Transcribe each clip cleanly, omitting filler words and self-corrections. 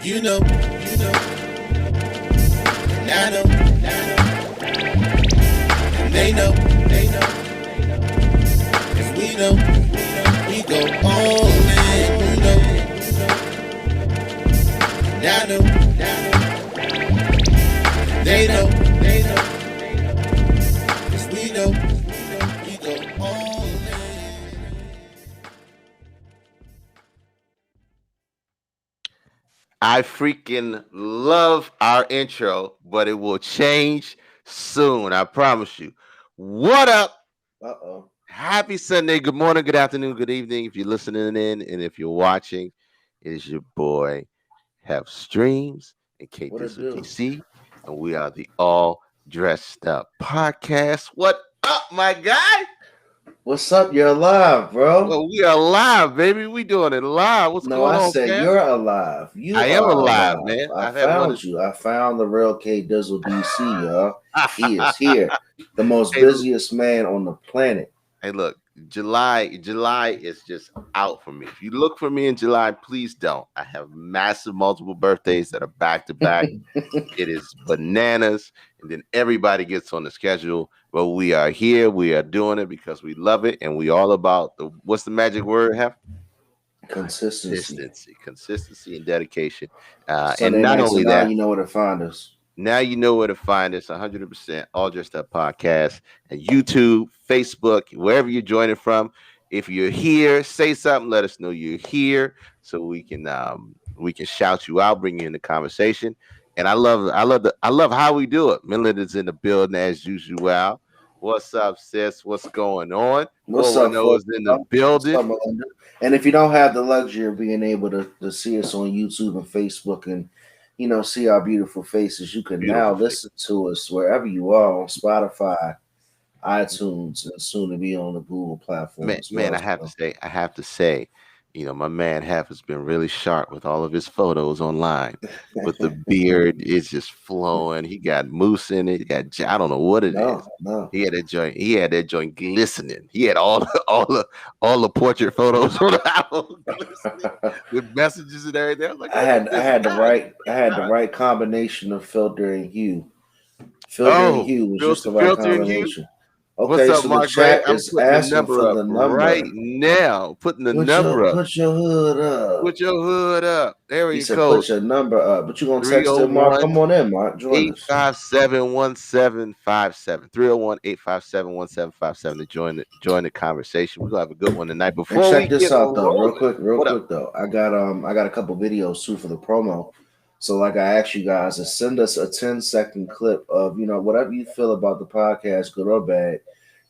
You know, and I know, and they know, 'cause we know, we go all in, and I know, they know, 'cause we know, we go all in. I freaking love our intro, but it will change soon. I promise you. What up? Uh-oh. Happy Sunday. Good morning, good afternoon, good evening. If you're listening in and if you're watching, it is your boy, Have Streams and K What it Dizzle do? DC. And we are the All Dressed Up Podcast. What up, my guy? What's up? You're alive, bro. Well, we are live, baby. We doing it live. What's No, going I on, said fam? you're alive. You I am are alive, alive. man. I I've had one of found you. I found the real K Dizzle DC, y'all. He is hey, here. The most busiest man on the planet. hey, look, July is just out for me. If you look for me in July, please don't. I have massive multiple birthdays that are back to back. It is bananas, and then everybody gets on the schedule. But we are here. We are doing it because we love it, and we all about the what's the magic word? Have Consistency. consistency, and dedication. And Sunday not nights only and now that, you know where to find us. now you know where to find us 100% All Dressed Up Podcast and YouTube, Facebook, wherever you're joining from. If you're here, say something, let us know you're here so we can shout you out, bring you in the conversation. And I love how we do it. Melinda's in the building as usual. What's up, sis? What's going on? What's up, 410 folks? is in the What's up, building. Melinda? And if you don't have the luxury of being able to see us on YouTube and Facebook and see our beautiful faces, you can now Beautiful face. listen to us wherever you are on Spotify, iTunes, and soon to be on the Google platform as well. Man, I have to say, my man Half has been really sharp with all of his photos online. With the beard, it's just flowing. He got mousse in it. I don't know what it is. No. He had that joint. He had that joint glistening. He had all the all the portrait photos on the album glistening with messages and everything. I was like, I look at had I this had the guy. right combination of filter and hue. Filter and Oh, hue was just the right filter and you. combination. What's Okay, up, so the Mark Gray? chat I'm is putting the asking number for up the right number. now. Putting the number up. Put your hood up. Put your hood up. There He you said, go. put your number up. But you gonna text it, Mark? 301 Come on in, Mark. Join us. 857 1757. 301 857 1757 to join the conversation. We're gonna have a good one tonight. And Before we check this get out though, real rolling, quick, what up? though. I got a couple videos too for the promo. So like I asked you guys to send us a 10-second clip of, whatever you feel about the podcast, good or bad,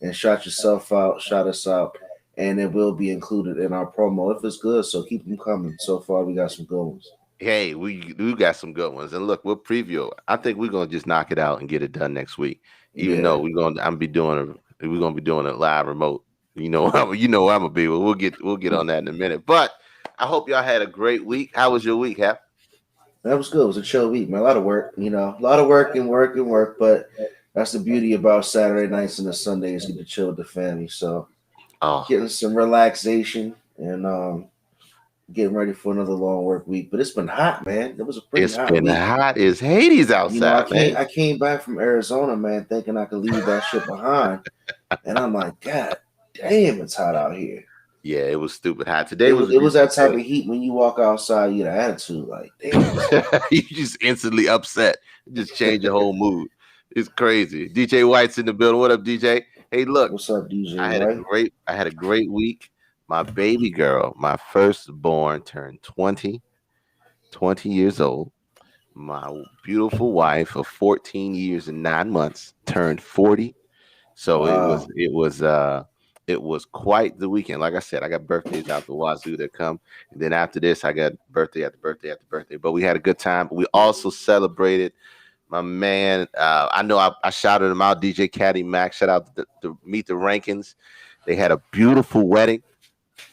and shout yourself out, shout us out, and it will be included in our promo if it's good. So keep them coming. So far we got some good ones. Hey, we got some good ones. And look, we'll preview. I think we're gonna just knock it out and get it done next week. Even though Yeah. we're gonna be doing it live remote. You know I'm gonna be. But we'll get on that in a minute. But I hope y'all had a great week. How was your week, Hap? That was good. It was a chill week, man. A lot of work, a lot of work and work and work. But that's the beauty about Saturday nights and the Sundays. Get to chill with the family. So Oh, getting some relaxation and getting ready for another long work week. But it's been hot, man. It was a pretty it's hot been week. hot as Hades I outside, man. came back from Arizona, man, thinking I could leave that shit behind, and I'm like, God damn, it's hot out here. Yeah, it was stupid hot. Today It was was a it was that decent type day. of heat when you walk outside, you get an attitude like, damn. You just instantly upset. It just change your whole mood. It's crazy. DJ White's in the building. What up, DJ? Hey, look, What's up, DJ White? I had a great week. My baby girl, my firstborn, turned 20 years old. My beautiful wife of 14 years and 9 months turned 40. So Wow. it was quite the weekend. Like I said, I got birthdays out the wazoo that come. And then after this, I got birthday after birthday after birthday. But we had a good time. We also celebrated my man. I know I shouted him out, DJ Caddy Max. Shout out to Meet the Rankins. They had a beautiful wedding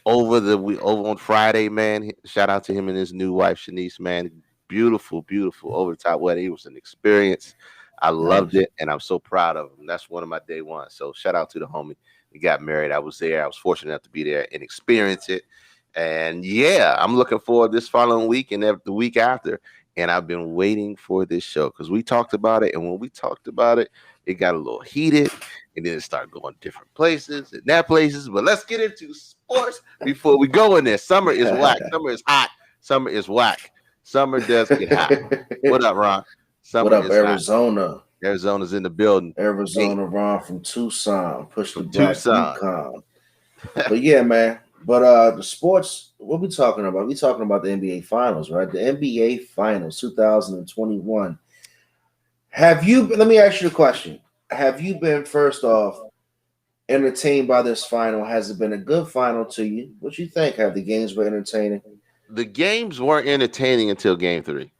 over on Friday, man. Shout out to him and his new wife, Shanice, man. Beautiful over the top wedding. It was an experience. I loved Nice. it, and I'm so proud of him. That's one of my day ones. So shout out to the homie. He got married. I was there. I was fortunate enough to be there and experience it. And yeah, I'm looking forward this following week and the week after. And I've been waiting for this show because we talked about it. And when we talked about it, it got a little heated. And then it started going different places and that places. But let's get into sports before we go in there. Summer is whack. Summer is hot. Summer is whack. Summer does get hot. What up, Ron? Summer what up, is Arizona? Hot. Arizona's in the building. Arizona, Ron from Tucson. Push the From black Tucson. Yukon. But yeah, man. But the sports, what we talking about? We talking about the NBA Finals, right? The NBA Finals 2021. Let me ask you a question. Have you been, first off, entertained by this final? Has it been a good final to you? What you think? Have the games been entertaining? The games weren't entertaining until game 3.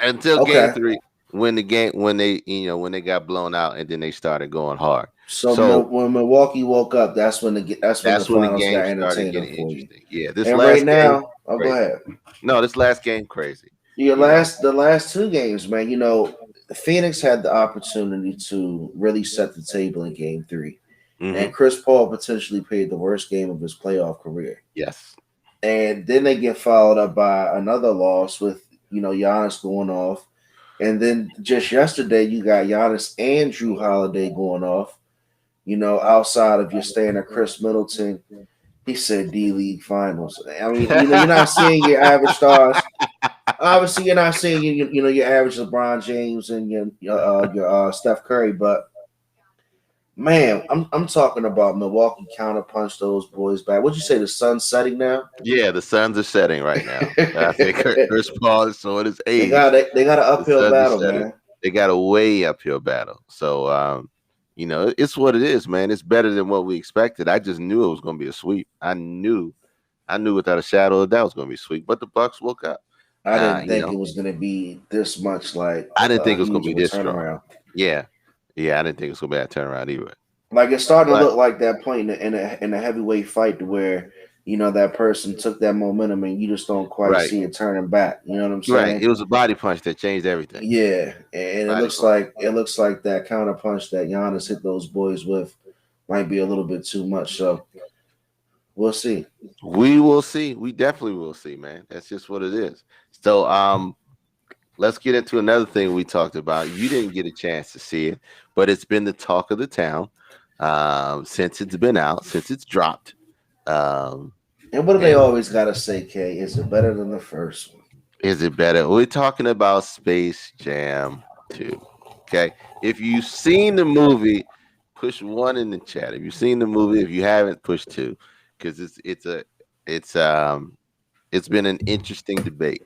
Until Okay. game 3, when they got blown out and then they started going hard. So when Milwaukee woke up, that's when the finals got game started entertaining getting for you. interesting. Yeah, this And last right now, game, go ahead. No, this last game crazy. The last two games, man. You know, Phoenix had the opportunity to really set the table in game 3. Mhm. And Chris Paul potentially played the worst game of his playoff career. Yes. And then they get followed up by another loss with, Giannis going off. And then just yesterday, you got Giannis and Drew Holiday going off. Outside of your standard Chris Middleton, he said D-League Finals. I mean, you're not seeing your average stars. Obviously, you're not seeing your average LeBron James and your Steph Curry, but man, I'm talking about Milwaukee counterpunch those boys back. What'd you say? The sun's setting now? Yeah, the suns are setting right now. I think Chris Paul is showing his age. They got an uphill battle, man. They got a way uphill battle. So it's what it is, man. It's better than what we expected. I just knew it was going to be a sweep. I knew without a shadow of doubt it was going to be a sweep. But the Bucks woke up. I didn't think it was going to be this much. Like, I didn't think it was going to be this turnaround. strong. Yeah, I didn't think it was going to be that turnaround either. Like, it's starting to look like that point in a heavyweight fight to where that person took that momentum and you just don't quite see it turning back. You know what I'm saying? Right. It was a body punch that changed everything. Yeah, and it looks like that counter punch that Giannis hit those boys with might be a little bit too much. So we'll see. We will see. We definitely will see, man. That's just what it is. So let's get into another thing we talked about. You didn't get a chance to see it, but it's been the talk of the town since it's been out, since it's dropped. And what do they always gotta say, Kay? Is it better than the first one? Is it better? We're talking about Space Jam 2. Okay. If you've seen the movie, push 1 in the chat. If you've seen the movie, if you haven't, push 2. Because it's been an interesting debate,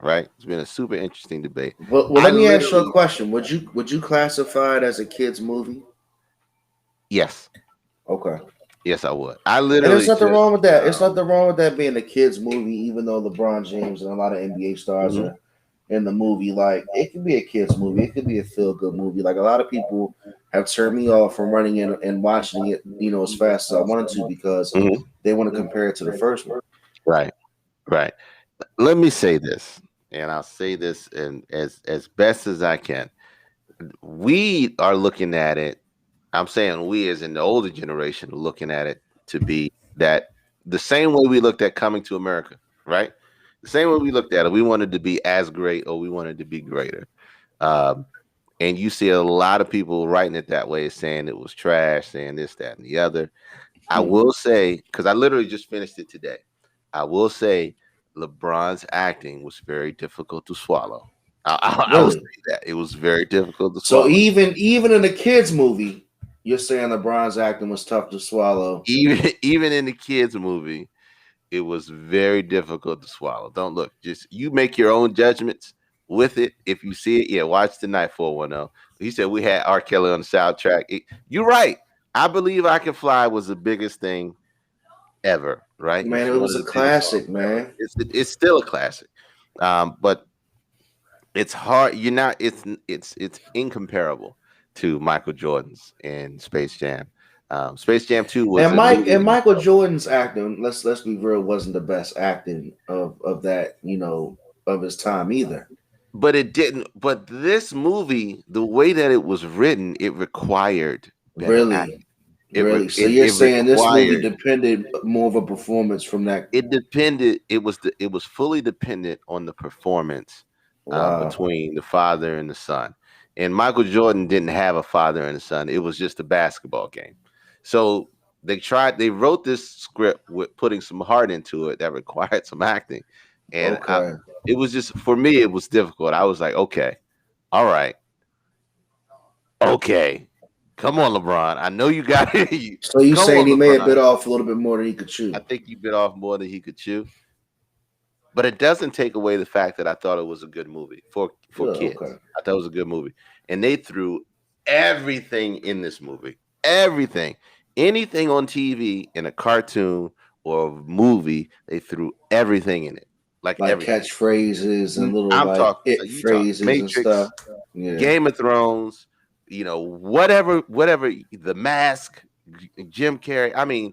right? It's been a super interesting debate. Well, let me ask you a question. Would you classify it as a kid's movie? Yes. Okay. Yes, I would. And there's nothing wrong with that. It's nothing wrong with that being a kid's movie, even though LeBron James and a lot of NBA stars are in the movie. Like, it could be a kid's movie. It could be a feel-good movie. Like, a lot of people have turned me off from running in and watching it, as fast as I wanted to because they want to compare it to the first one. Right. Let me say this, and I'll say this as best as I can. We are looking at it. I'm saying we, as in the older generation, are looking at it to be that the same way we looked at Coming to America, right? The same way we looked at it. We wanted to be as great or we wanted to be greater. And you see a lot of people writing it that way, saying it was trash, saying this, that, and the other. I will say, because I literally just finished it today, I will say LeBron's acting was very difficult to swallow. I will say that. It was very difficult to swallow. So even in the kids' movie, you're saying LeBron's acting was tough to swallow. Even in the kids' movie, it was very difficult to swallow. Don't look. Just you make your own judgments with it. If you see it, watch the Night 410. He said we had R. Kelly on the soundtrack. You're right. I Believe I Can Fly was the biggest thing ever, right? Man, it was a classic, man. It's still a classic. But it's hard. It's incomparable to Michael Jordan's and Space Jam. Space Jam 2 was Michael Jordan's acting, let's be real, wasn't the best acting of that, of his time either. But it didn't. But this movie, the way that it was written, it required better acting. Really? So you're saying this movie depended more of a performance from that? It depended. It was fully dependent on the performance between the father and the son. And Michael Jordan didn't have a father and a son. It was just a basketball game. So they wrote this script with putting some heart into it that required some acting. And it was just, for me, it was difficult. I was like, okay, all right. Okay. Come on, LeBron. I know you got it. So you saying he may have bit off a little bit more than he could chew? I think he bit off more than he could chew. But it doesn't take away the fact that I thought it was a good movie for kids. Okay. I thought it was a good movie. And they threw everything in this movie. Everything. Anything on TV, in a cartoon or a movie, they threw everything in it. Like catchphrases and little phrases Matrix, and stuff. Yeah. Game of Thrones, whatever, The Mask, Jim Carrey. I mean,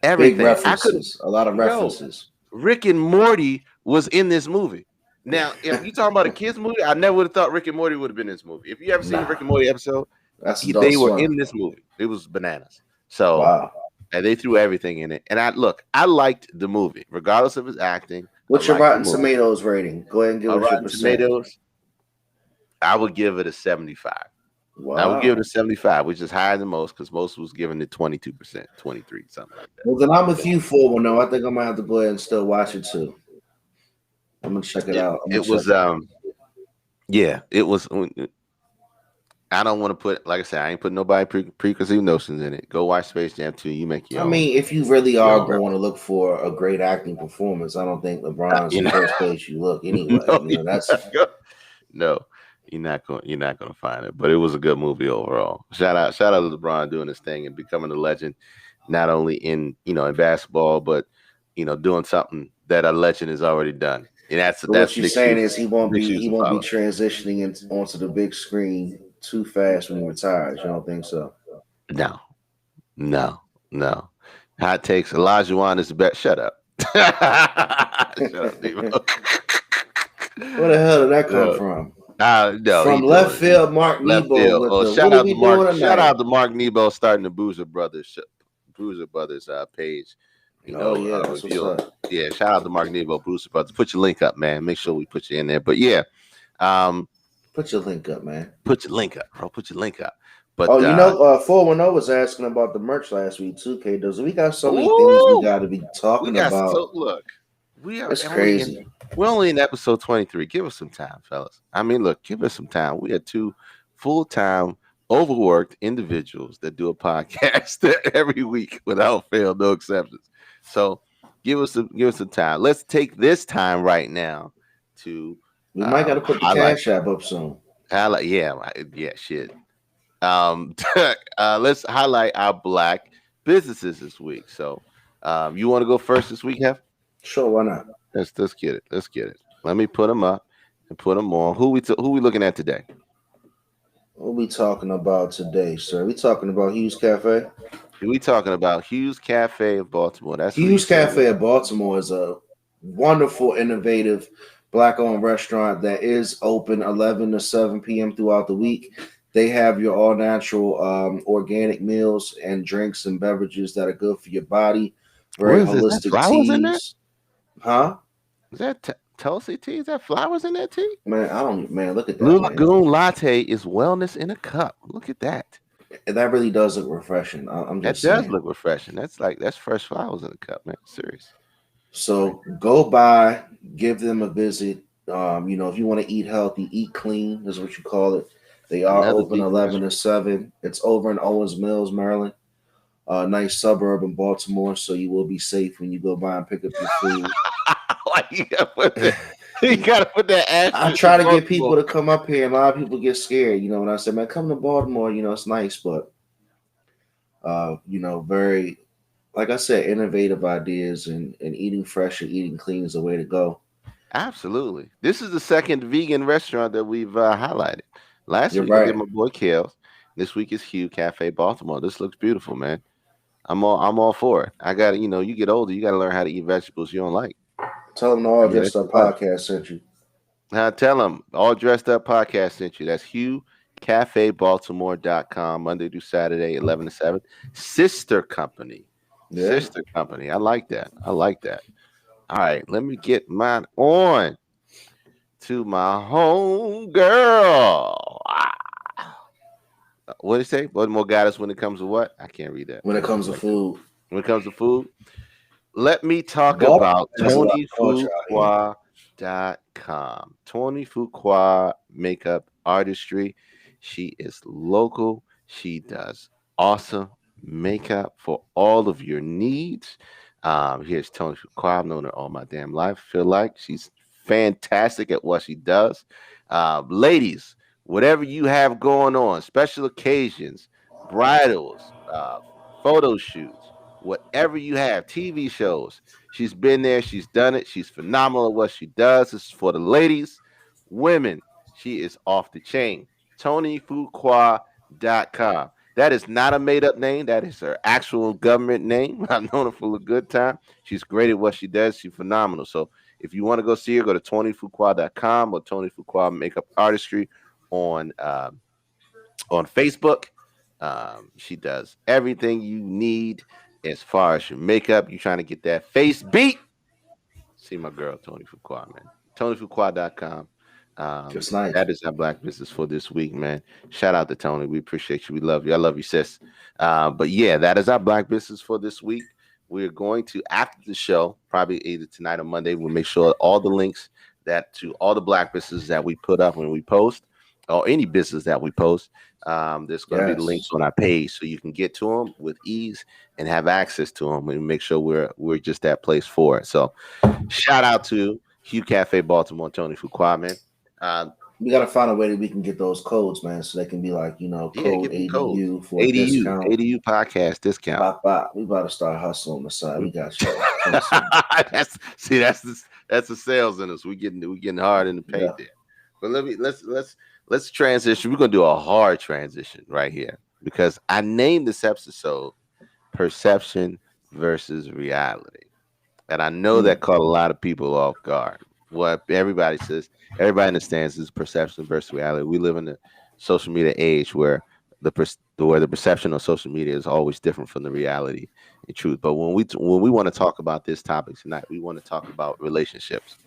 everything. Big references. A lot of references. Rick and Morty was in this movie. Now, if you talking about a kids movie, I never would have thought Rick and Morty would have been in this movie. If you ever seen a Rick and Morty episode, they were in this movie. It was bananas. So, and they threw everything in it. And I liked the movie, regardless of his acting. What's your Rotten Tomatoes rating? Go ahead and give us your percent. Tomatoes, I would give it a 75. Wow. I would give it a 75, which is higher than most, because most was giving it 22%, 23, something like that. Well, then I'm with you for one. No, I think I might have to go ahead and still watch it too. I'm gonna check it out. It was I don't want to put, like I said, I ain't putting nobody preconceived notions in it. Go watch Space Jam 2. You make your own. I mean, if you really are going to look for a great acting performance, I don't think LeBron's the first place you look anyway. No, you're not going to find it. But it was a good movie overall. Shout out to LeBron doing his thing and becoming a legend, not only in basketball, but doing something that a legend has already done. And that's what you're saying is he won't be transitioning onto the big screen too fast when he retires. You don't think so? No. Hot takes. Olajuwon is the best. Shut up. Shut up, Debo. Where the hell did that come from? No, from left field, Mark Nebo. Shout out to Mark Nebo starting the Bruiser Brothers page. Shout out to Mark Nebo, Bruiser Brothers. Put your link up, man. Make sure we put you in there. But put your link up, man. Put your link up, bro. Put your link up. But 410 was asking about the merch last week too, K. Does we got so many things we got to be talking about? It's crazy. We're only in episode 23. Give us some time, fellas. I mean, look, give us some time. We are two full-time, overworked individuals that do a podcast every week without fail, no exceptions. So give us some time. Let's take this time right now to. We might got to put the Cash App up soon. Shit. Let's highlight our Black businesses this week. So, you want to go first this week, Hef? Sure, why not? Let's get it. Let me put them up and put them on. Who we looking at today? What we talking about today, sir? We talking about Hughes Cafe? We talking about Hughes Cafe of Baltimore. That's Hughes Cafe of Baltimore is a wonderful, innovative Black-owned restaurant that is open 11 to 7 p.m. throughout the week. They have your all-natural organic meals and drinks and beverages that are good for your body. Very holistic teas. Huh? Is that Tulsi tea? Is that flowers in that tea? Man, look at that. Blue Lagoon Latte is wellness in a cup. Look at that. That really does look refreshing. That does look refreshing. That's fresh flowers in a cup, man. Serious. So go by, give them a visit. If you want to eat healthy, eat clean is what you call it. They are open 11 to 7. It's over in Owens Mills, Maryland. Nice suburb in Baltimore, so you will be safe when you go by and pick up your food. You gotta put that. I try to get people to come up here, and a lot of people get scared. When I say, "Man, come to Baltimore," it's nice, but very, like I said, innovative ideas and eating fresh and eating clean is the way to go. Absolutely. This is the second vegan restaurant that we've highlighted. Last week I did my boy Kale's. This week is Hughes Cafe Baltimore. This looks beautiful, man. I'm all for it. I got to, you get older, you got to learn how to eat vegetables you don't like. Tell them the All Dressed Up Podcast sent you. Tell them All Dressed Up Podcast sent you. That's Hughes CafeBaltimore.com, Monday through Saturday, 11 to 7. Sister company. Yeah. Sister company. I like that. I like that. All right, let me get mine on to my home girl. What did it say? What more guidance when it comes to what? I can't read that. When it What comes did to it say? food, When it comes to food, let me talk Baltimore about has a lot of culture out here. TonyFuqua.com. Tony Fuqua makeup artistry. She is local. She does awesome makeup for all of your needs. Here's Tony Fuqua. I've known her all my damn life. Feel like she's fantastic at what she does. Ladies, whatever you have going on, special occasions, bridals, photo shoots, whatever you have, TV shows. She's been there, she's done it, she's phenomenal at what she does. This is for the ladies, women. She is off the chain. TonyFuqua.com. That is not a made up name. That is her actual government name. I've known her for a good time. She's great at what she does. She's phenomenal. So if you want to go see her, go to TonyFuqua.com or Tony Fuqua Makeup Artistry on Facebook. She does everything you need as far as your makeup. You trying to get that face beat? See my girl Tony Fuqua, man. TonyFuqua.com. Just nice. That is our black business for this week, man. Shout out to Tony. We appreciate you. We love you. I love you, sis. But yeah, that is our black business for this week. We're going to, after the show, probably either tonight or Monday, we'll make sure all the links that to all the black businesses that we put up when we post, or any business that we post, there's going to be the links on our page, so you can get to them with ease and have access to them, and make sure we're just that place for it. So, shout out to Hugh Cafe Baltimore, Tony Fuqua, man. We gotta find a way that we can get those codes, man, so they can be like, code ADU for a discount. ADU podcast discount. We about to start hustling on the side. We got you. That's the sales in us. We getting hard in the paint there. But let's transition. We're gonna do a hard transition right here, because I named this episode "Perception versus Reality," and I know that caught a lot of people off guard. What everybody says, everybody understands is perception versus reality. We live in a social media age where the perception on social media is always different from the reality and truth. But when we want to talk about this topic tonight, we want to talk about relationships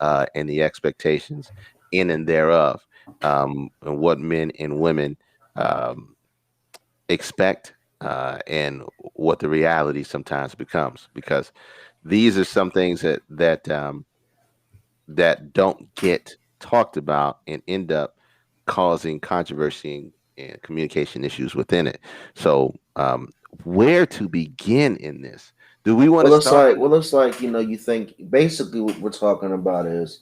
and the expectations in and thereof, and what men and women expect, and what the reality sometimes becomes. Because these are some things that don't get talked about and end up causing controversy and communication issues within it. So, where to begin in this? Do we want to start? Looks like you think basically what we're talking about is,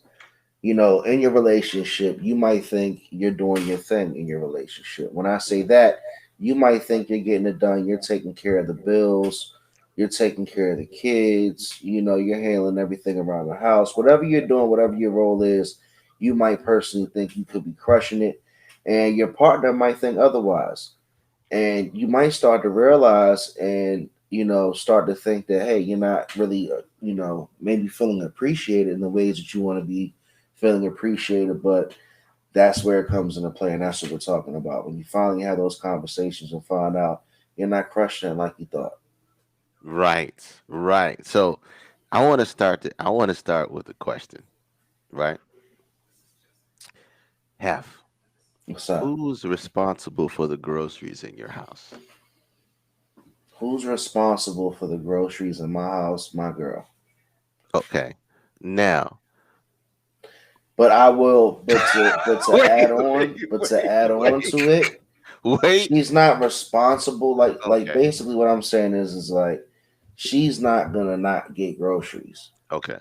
in your relationship, you might think you're doing your thing in your relationship. When I say that, you might think you're getting it done. You're taking care of the bills. You're taking care of the kids. You're handling everything around the house. Whatever you're doing, whatever your role is, you might personally think you could be crushing it. And your partner might think otherwise. And you might start to realize and, start to think that, hey, you're not really, maybe feeling appreciated in the ways that you want to be feeling appreciated. But that's where it comes into play. And that's what we're talking about. When you finally have those conversations and find out you're not crushing it like you thought. Right. So I want to start with a question, right? What's up? Who's responsible for the groceries in your house? Who's responsible for the groceries in my house? My girl. Okay. Now, but I will. But to add on to it, she's not responsible. Like basically, what I'm saying is like, she's not gonna not get groceries. Okay.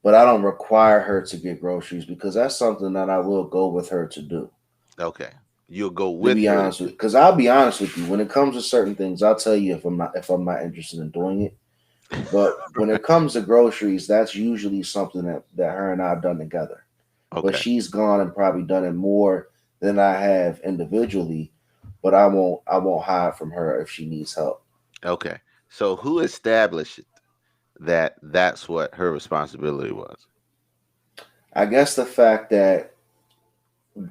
But I don't require her to get groceries, because that's something that I will go with her to do. Okay. You'll go with be her. Honest with, because I'll be honest with you, when it comes to certain things, I'll tell you if I'm not interested in doing it. But when it comes to groceries, that's usually something that her and I have done together. Okay. But she's gone and probably done it more than I have individually. But I won't hide from her if she needs help. Okay. So who established that that's what her responsibility was? I guess the fact that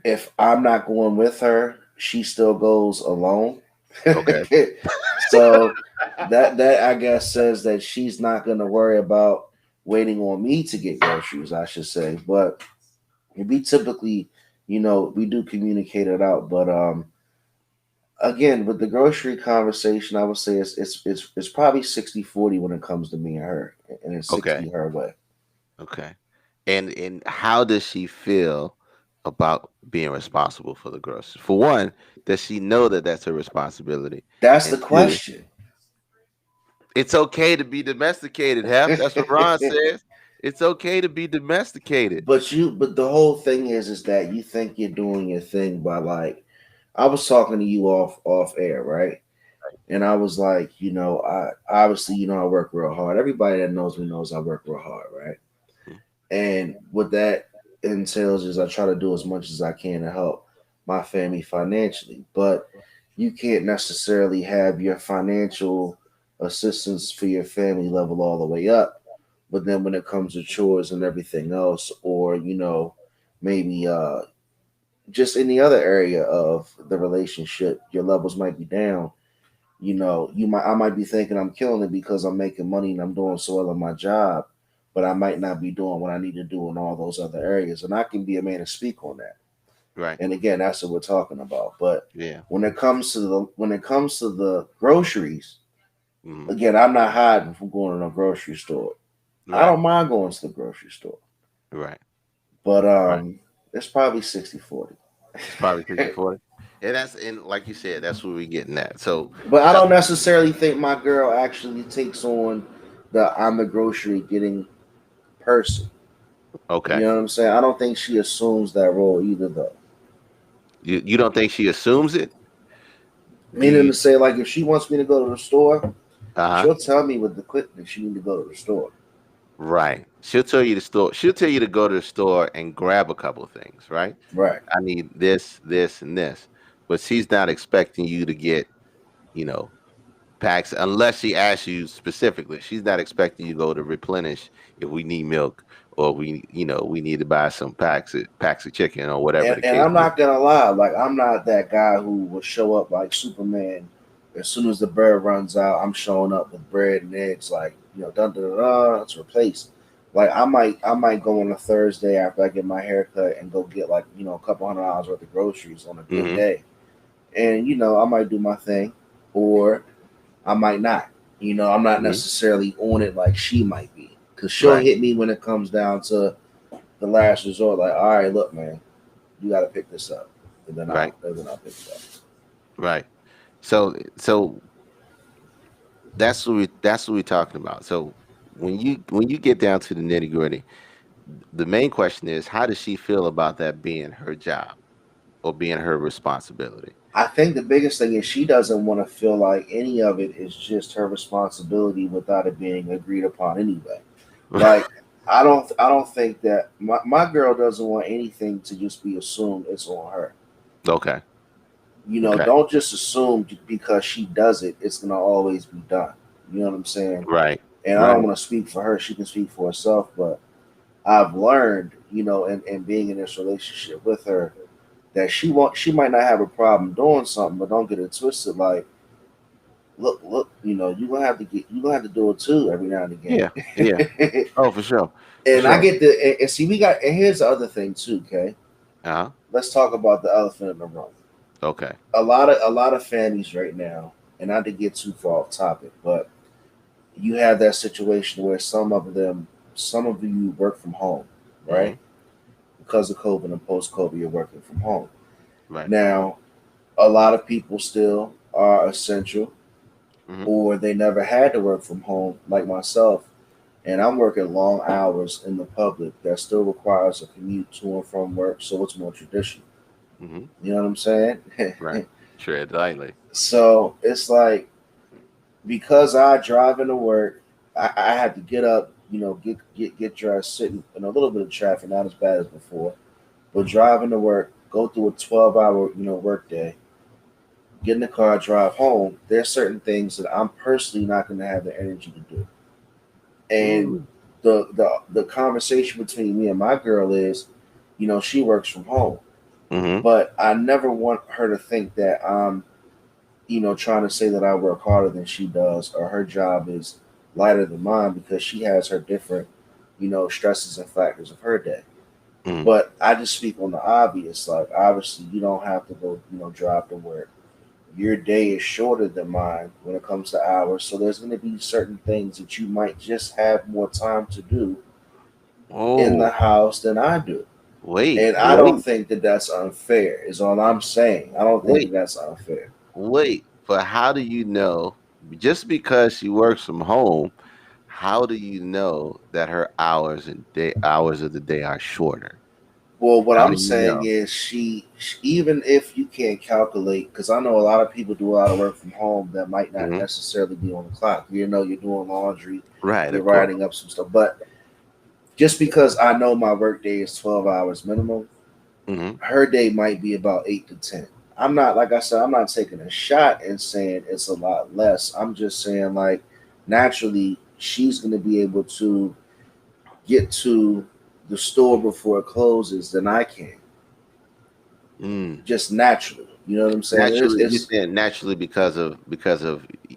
if I'm not going with her she still goes alone. Okay. So that I guess says that she's not going to worry about waiting on me to get groceries, I should say. But we typically, we do communicate it out. But again, with the grocery conversation, I would say it's probably 60-40 when it comes to me and her, and it's Okay. 60 her way. Okay. And how does she feel about being responsible for the groceries? For one, does she know that that's her responsibility? That's the And two, question. it's okay to be domesticated, Hef. That's what Ron says. It's okay to be domesticated. But the whole thing is that you think you're doing your thing by like, I was talking to you off air, right? And I was like, I obviously, I work real hard. Everybody that knows me knows I work real hard, right? Mhm. And what that entails is I try to do as much as I can to help my family financially. But you can't necessarily have your financial assistance for your family level all the way up. But then when it comes to chores and everything else, or maybe just any other area of the relationship, your levels might be down. I might be thinking I'm killing it because I'm making money and I'm doing so well in my job, but I might not be doing what I need to do in all those other areas. And I can be a man to speak on that. Right. And again, that's what we're talking about. But Yeah. when it comes to the groceries, Hmm. again, I'm not hiding from going to a grocery store. I Right. don't mind going to the grocery store. Right. But Right. it's probably 60-40. It's probably 60-40. And like you said, that's what we're getting at. So But I uh, don't necessarily think my girl actually takes on the I'm the grocery getting person. You okay. know what I'm saying? I don't think she assumes that role either, though. You don't think she assumes it? Do Meaning you to say, like, if she wants me to go to the store, uh-huh. she'll tell me with the quick that she need to go to the store. Right. She'll tell you the store. She'll tell you to go to the store and grab a couple of things, right? Right. I need this, this, and this. But she's not expecting you to get, you know, packs unless she asks you specifically. She's not expecting you to go to replenish if we need milk or we need to buy some packs of chicken or whatever the And case I'm may not gonna lie, like I'm not that guy who will show up like Superman. As soon as the bread runs out, I'm showing up with bread and eggs, like dun dun dun, dun it's replaced. Like I might go on a Thursday after I get my haircut and go get like a couple $100 worth of groceries on a be. good day, and I might do my thing, or I might not. I'm not Hmm. necessarily on it like she might be, because she'll Right. hit me when it comes down to the last resort. Like, all right, look, man, you got to pick this up, and then Right. I'll pick it up. Right. So that's what we're talking about. So when you get down to the nitty gritty, the main question is how does she feel about that being her job or being her responsibility? I think the biggest thing is she doesn't want to feel like any of it is just her responsibility without it being agreed upon anyway. Like I don't think that my girl doesn't want anything to just be assumed it's on her. Okay. Okay. Don't just assume because she does it, it's gonna always be done. You know what I'm saying? Right. And I don't Right. want to speak for her; she can speak for herself. But I've learned, in being in this relationship with her, that she might not have a problem doing something, but don't get it twisted. Like, look, you gonna have to do it too every now and again. Yeah. Yeah. Oh, for sure. For And I sure. get and see and here's the other thing too. Okay, Uh-huh. let's talk about the elephant in the room. Okay. A lot of families right now, and not to get too far off topic, but you have that situation where some of you work from home, Hmm. right? Because of COVID and post COVID, you're working from home. Right. Now, a lot of people still are essential, Hmm. or they never had to work from home, like myself, and I'm working long hours in the public that still requires a commute to and from work, so it's more traditional. Hmm. You know what I'm saying? Right. Tread lightly. So it's like, because I drive into work, I have to get up, get dressed, sit in a little bit of traffic, not as bad as before, but driving to work, go through a 12-hour, work day, get in the car, drive home. There's certain things that I'm personally not going to have the energy to do. And Mm. the conversation between me and my girl is, she works from home. Mm-hmm. But I never want her to think that I'm, trying to say that I work harder than she does or her job is lighter than mine because she has her different, stresses and factors of her day. Mm-hmm. But I just speak on the obvious. Like, obviously, you don't have to go, drive to work. Your day is shorter than mine when it comes to hours. So there's going to be certain things that you might just have more time to do in the Oh, house than I do. wait, And I don't wait, think that that's unfair, is all I'm saying. I don't think that wait, that's unfair. wait. But how do you know? Just because she works from home, how do you know that her hours of the day are shorter? Well, what How do I'm you saying know? is even if you can't calculate, because I know a lot of people do a lot of work from home that might not Hmm. necessarily be on the clock. You're doing laundry, Right, you're of course. writing up some stuff. But just because I know my work day is 12 hours minimum, Hmm. her day might be about 8 to 10. I'm not, like I said, I'm not taking a shot and saying it's a lot less. I'm just saying, like, naturally, she's going to be able to get to the store before it closes than I can, Mm. just naturally. You know what I'm saying? It's, Naturally, you it's said naturally because of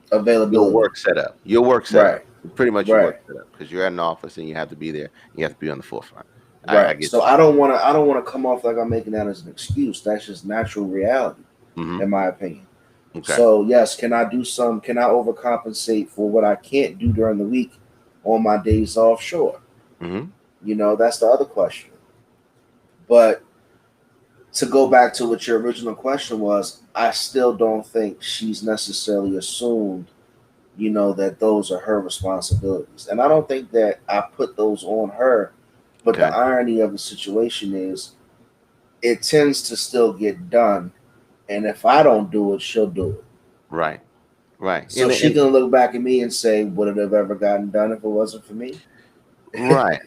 your availability. work setup. Your work Right, setup. Pretty much your work right, setup because you're at an office and you have to be there. You have to be on the forefront. I right. get So that. I don't want to come off like I'm making that as an excuse. That's just natural reality, Hmm. in my opinion. Okay. So yes, can I overcompensate for what I can't do during the week on my days off? Sure. Hmm. That's the other question. But to go back to what your original question was, I still don't think she's necessarily assumed, that those are her responsibilities. And I don't think that I put those on her. But the Okay. irony of the situation is it tends to still get done. And if I don't do it, she'll do it. Right. Right. So she can look back at me and say, would it have ever gotten done if it wasn't for me? Right.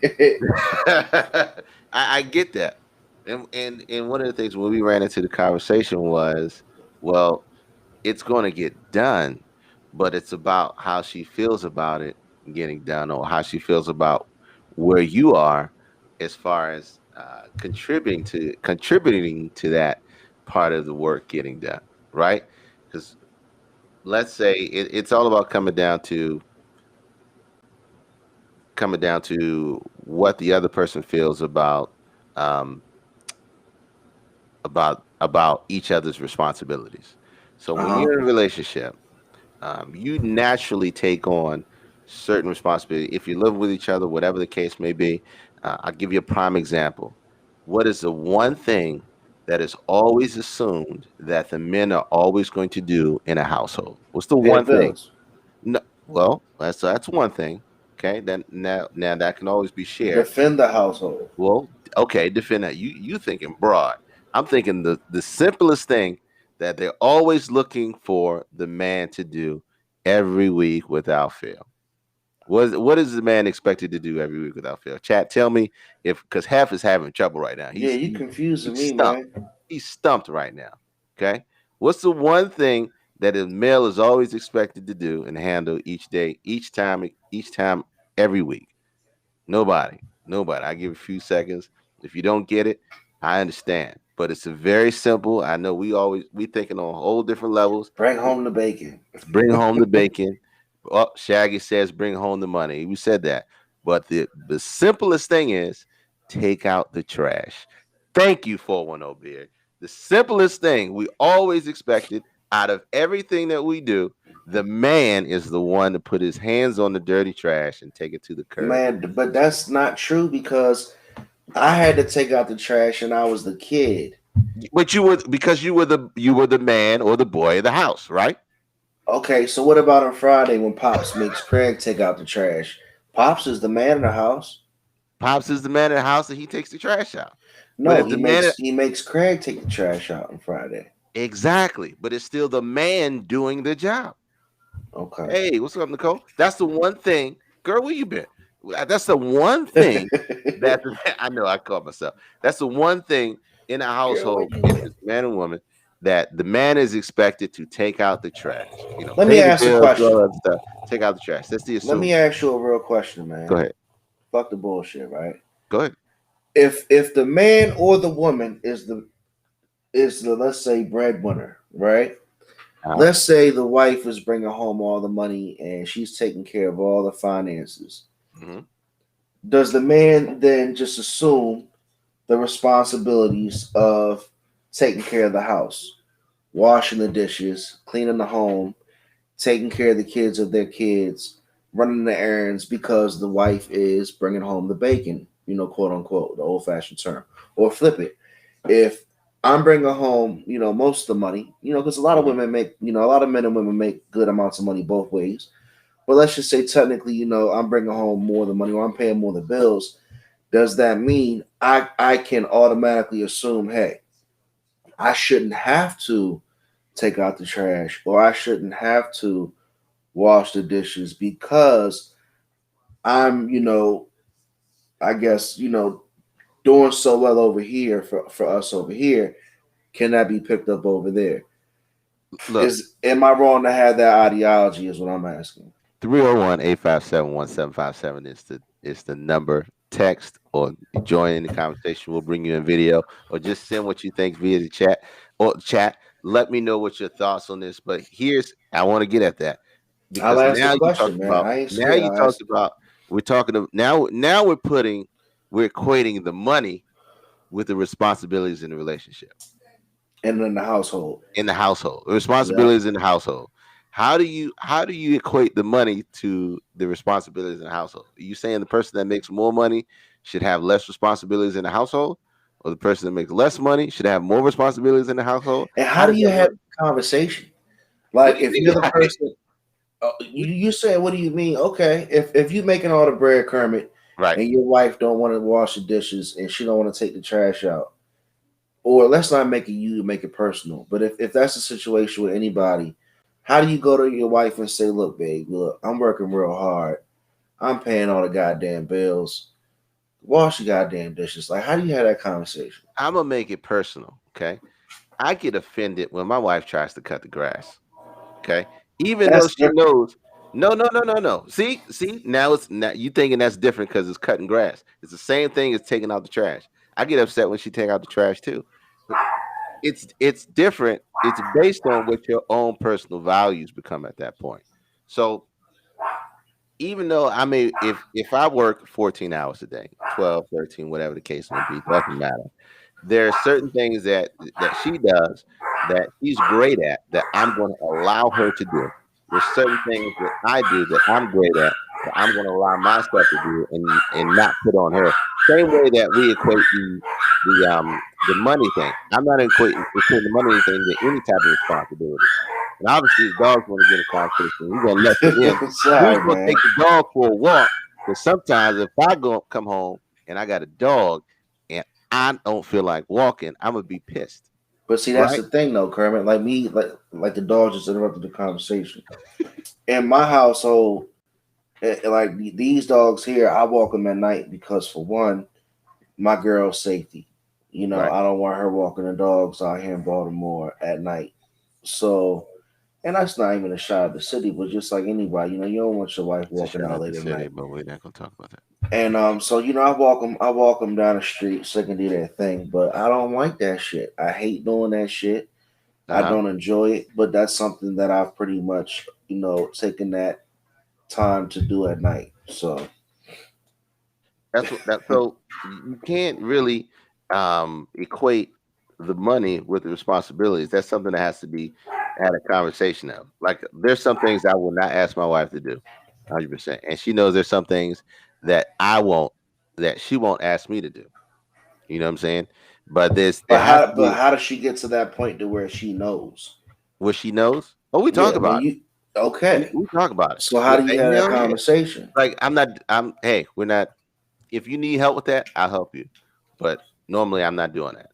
I get that. And one of the things when we ran into the conversation was, well, it's going to get done, but it's about how she feels about it getting done, or how she feels about where you are as far as contributing to that part of the work getting done, right? Because let's say it's all about coming down to what the other person feels um, about each other's responsibilities. So Uh when huh. you're in a relationship, you naturally take on certain responsibility. If you live with each other, whatever the case may be, I'll give you a prime example. What is the one thing that is always assumed that the men are always going to do in a household? What's the Pay the one thing? bills, No, well, that's one thing. Okay, then now that can always be shared. defend the household. Well, okay, defend that. You thinking broad. I'm thinking the simplest thing that they're always looking for the man to do every week without fail. What is the man expected to do every week without fail? Chat, tell me if because Hef is having trouble right now. Yeah, you He's confusing me, stumped. man. He's stumped right now. Okay. What's the one thing that a male is always expected to do and handle each day, each time, every week? Nobody. Nobody. I give a few seconds. If you don't get it, I understand. But it's a very simple. I know we thinking on whole different levels. Bring home the bacon. Bring home the bacon. Oh, Shaggy says bring home the money. We said that. But the simplest thing is take out the trash. Thank you, 410 Beard. The simplest thing we always expected out of everything that we do, the man is the one to put his hands on the dirty trash and take it to the curb. Man, but that's not true because I had to take out the trash and I was the kid. But you were because you were the man or the boy of the house, right? Okay, so what about on Friday when Pops makes Craig take out the trash? Pops is the man in the house. Pops is the man in the house and he takes the trash out. But No, if he the man makes he makes Craig take the trash out on Friday. exactly, but it's still the man doing the job. Okay. Hey, what's up, Nicole? That's the one thing, girl. Where you been? That's the one thing that I know. I caught myself. That's the one thing in a Girl, where household, you if been? it's man and woman, that the man is expected to take out the trash. Let me Pay the ask a bills, do all question. that other stuff. Take out the trash. That's the Let me assumed. ask you a real question, Go man. ahead. Fuck the bullshit, right? Go ahead. If the man or the woman is the is the, let's say, breadwinner, right? Uh, Let's say the wife is bringing home all the money and she's taking care of all the finances. mhm. Does the man then just assume the responsibilities of taking care of the house, washing the dishes, cleaning the home, taking care of the kids of their kids, running the errands because the wife is bringing home the bacon, quote unquote, the old fashioned term? Or flip it. If I'm bringing home, most of the money, because a lot of Mhm. women make, a lot of men and women make good amounts of money both ways. But let's just say technically, I'm bringing home more of the money or I'm paying more of the bills. Does that mean I can automatically assume, hey, I shouldn't have to take out the trash or I shouldn't have to wash the dishes because I'm, I guess, doing so well over here for us over here. Can that be picked up over there? Look, Is am I wrong to have that ideology? Is what I'm asking. 301-857-1757 is the number. Text or join in the conversation. We'll bring you in video or just send what you think via the chat or chat. Let me know what your thoughts on this. But here's I want to get at that I'll because ask the question, man. I ain't scared. I'll ask. we're talking of now we're equating the money with the responsibilities in the relationship And in the household. in the household. The Yep. responsibilities in the household. How do you equate the money to the responsibilities in the household? Are you saying the person that makes more money should have less responsibilities in the household, or the person that makes less money should have more responsibilities in the household? And How how do does you that have work? a conversation? What Like do you if you're the mean? person, you say, what do you mean? Okay, if you making all the bread, Kermit, Right. and your wife don't want to wash the dishes and she don't want to take the trash out, or let's not make it you to make it personal. But if that's the situation with anybody, how do you go to your wife and say, look, babe, look, I'm working real hard. I'm paying all the goddamn bills. Wash the goddamn dishes. Like, how do you have that conversation? I'm gonna make it personal. Okay. I get offended when my wife tries to cut the grass. Okay. Even though That's she different. knows, no, no, no, no, no. See, now you thinking that's different because it's cutting grass. It's the same thing as taking out the trash. I get upset when she take out the trash too. But it's different. It's based on what your own personal values become at that point. So even though I may if I work 14 hours a day, 12, 13, whatever the case may be, doesn't matter. There are certain things that she does that she's great at that I'm going to allow her to do. There's certain things that I do that I'm great at that I'm going to allow myself to do and not put on her. Same way that we equate the money thing. I'm not equating the money thing to any type of responsibility. And obviously, the dogs want to get a conversation. We're gonna let them in. Who's Sorry, gonna man. take the dog for a walk? Because sometimes if I go come home and I got a dog and I don't feel like walking, I'm gonna be pissed, But see, that's right? the thing, though, Kermit. Like me, like the dog just interrupted the conversation. In my household, like these dogs here, I walk them at night because, for one, my girl's safety. Right. I don't want her walking the dogs out here in Baltimore at night. So, and that's not even a shot at the city, but just like anybody, you don't want your wife It's a walking shout out out to late at city, night. but we're not gonna talk about that. And so I walk them down the street so they can do their thing. But I don't like that shit. I hate doing that shit. I Uh-huh. don't enjoy it. But that's something that I've pretty much taken that time to do at night. So That's what that so you can't really equate the money with the responsibilities. That's something that has to be had a conversation of. Like there's some things I will not ask my wife to do, 100%, and she knows there's some things that she won't ask me to do. You know what I'm saying? But there has to but be how does she get to that point to where she knows? what she knows. Oh, we talk Yeah, when about you it. okay. We talk about it. So how Yeah, do you have that hell yeah. conversation? Like I'm not. I'm. Hey, we're not. If you need help with that, I'll help you. But normally, I'm not doing that.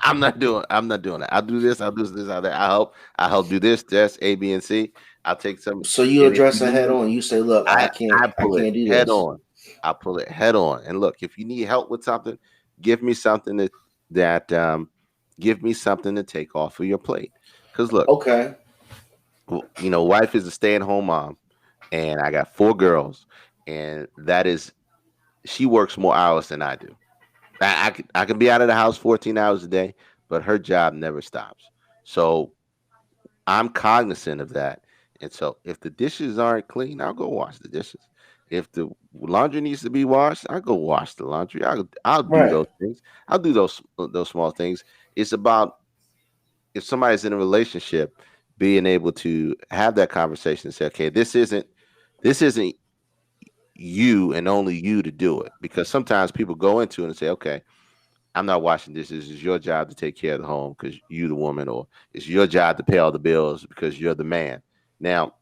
I'm not doing that. I'll do this. I'll do this. I'll that. I help do this. That's A, B, and C. I'll take some. So you And if address you it head need, on. You say, look, I I I pull it can't do head this. on. I pull it head on. And look, if you need help with something, give me something that give me something to take off of your plate. Because look, Okay. wife is a stay-at-home mom, and I got 4 girls, and that is she works more hours than I do. I can be out of the house 14 hours a day, but her job never stops. So I'm cognizant of that. And so if the dishes aren't clean, I'll go wash the dishes. If the laundry needs to be washed, I'll go wash the laundry. I'll do Right. those things. I'll do those small things. It's about, if somebody's in a relationship, being able to have that conversation and say, okay, this isn't you and only you to do it. Because sometimes people go into it and say, okay, I'm not washing dishes. It's your job to take care of the home because you the woman, or it's your job to pay all the bills because you're the man. Now,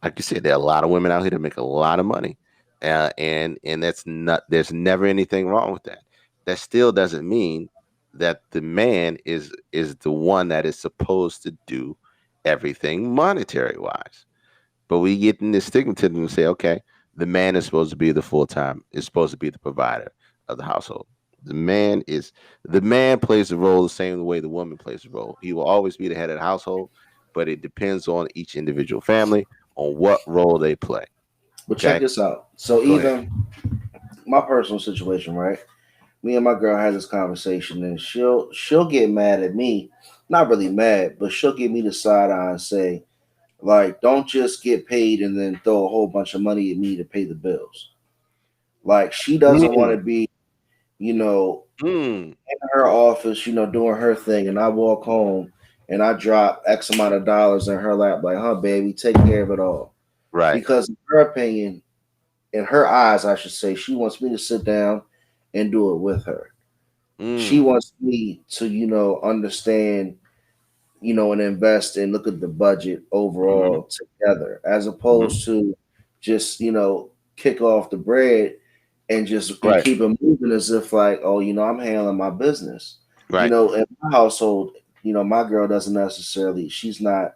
like you said, there are a lot of women out here that make a lot of money, and that's not. There's never anything wrong with that. That still doesn't mean that the man is the one that is supposed to do everything monetary wise. But we get in this stigmatism and say, okay, the man is supposed to be the full time, is supposed to be the provider of the household. The man plays the role the same way the woman plays the role. He will always be the head of the household, but it depends on each individual family on what role they play. But check Okay, this out. So go ahead. even my personal situation, right? Me and my girl had this conversation, and she'll get mad at me. Not really mad, but she'll give me the side eye and say, like, don't just get paid and then throw a whole bunch of money at me to pay the bills. Like, she doesn't want to Mm, be, you know, mm, in her office, doing her thing, and I walk home and I drop X amount of dollars in her lap, like, huh, baby, take care of it all. right. Because in her opinion, in her eyes, I should say, she wants me to sit down and do it with her. She Mm, wants me to, understand, and invest and look at the budget hmm, overall together, as hmm, opposed to just, kick off the bread and just and right, keep it moving as if like, oh, I'm handling my business. right. In my household, my girl doesn't necessarily, she's not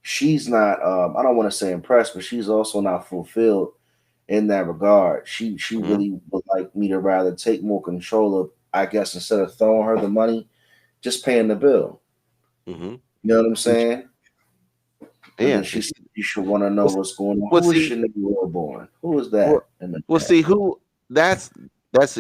I don't want to say impressed, but she's also not fulfilled in that regard. She Hmm, really would like me to rather take more control of, I guess, instead of throwing her the money, just paying the bill. hmm. You know what I'm saying? And then Yeah. she said you should want to know Well, what's going on. well, Who is see, Shania born? Who is well, that in the well, chat? see who that's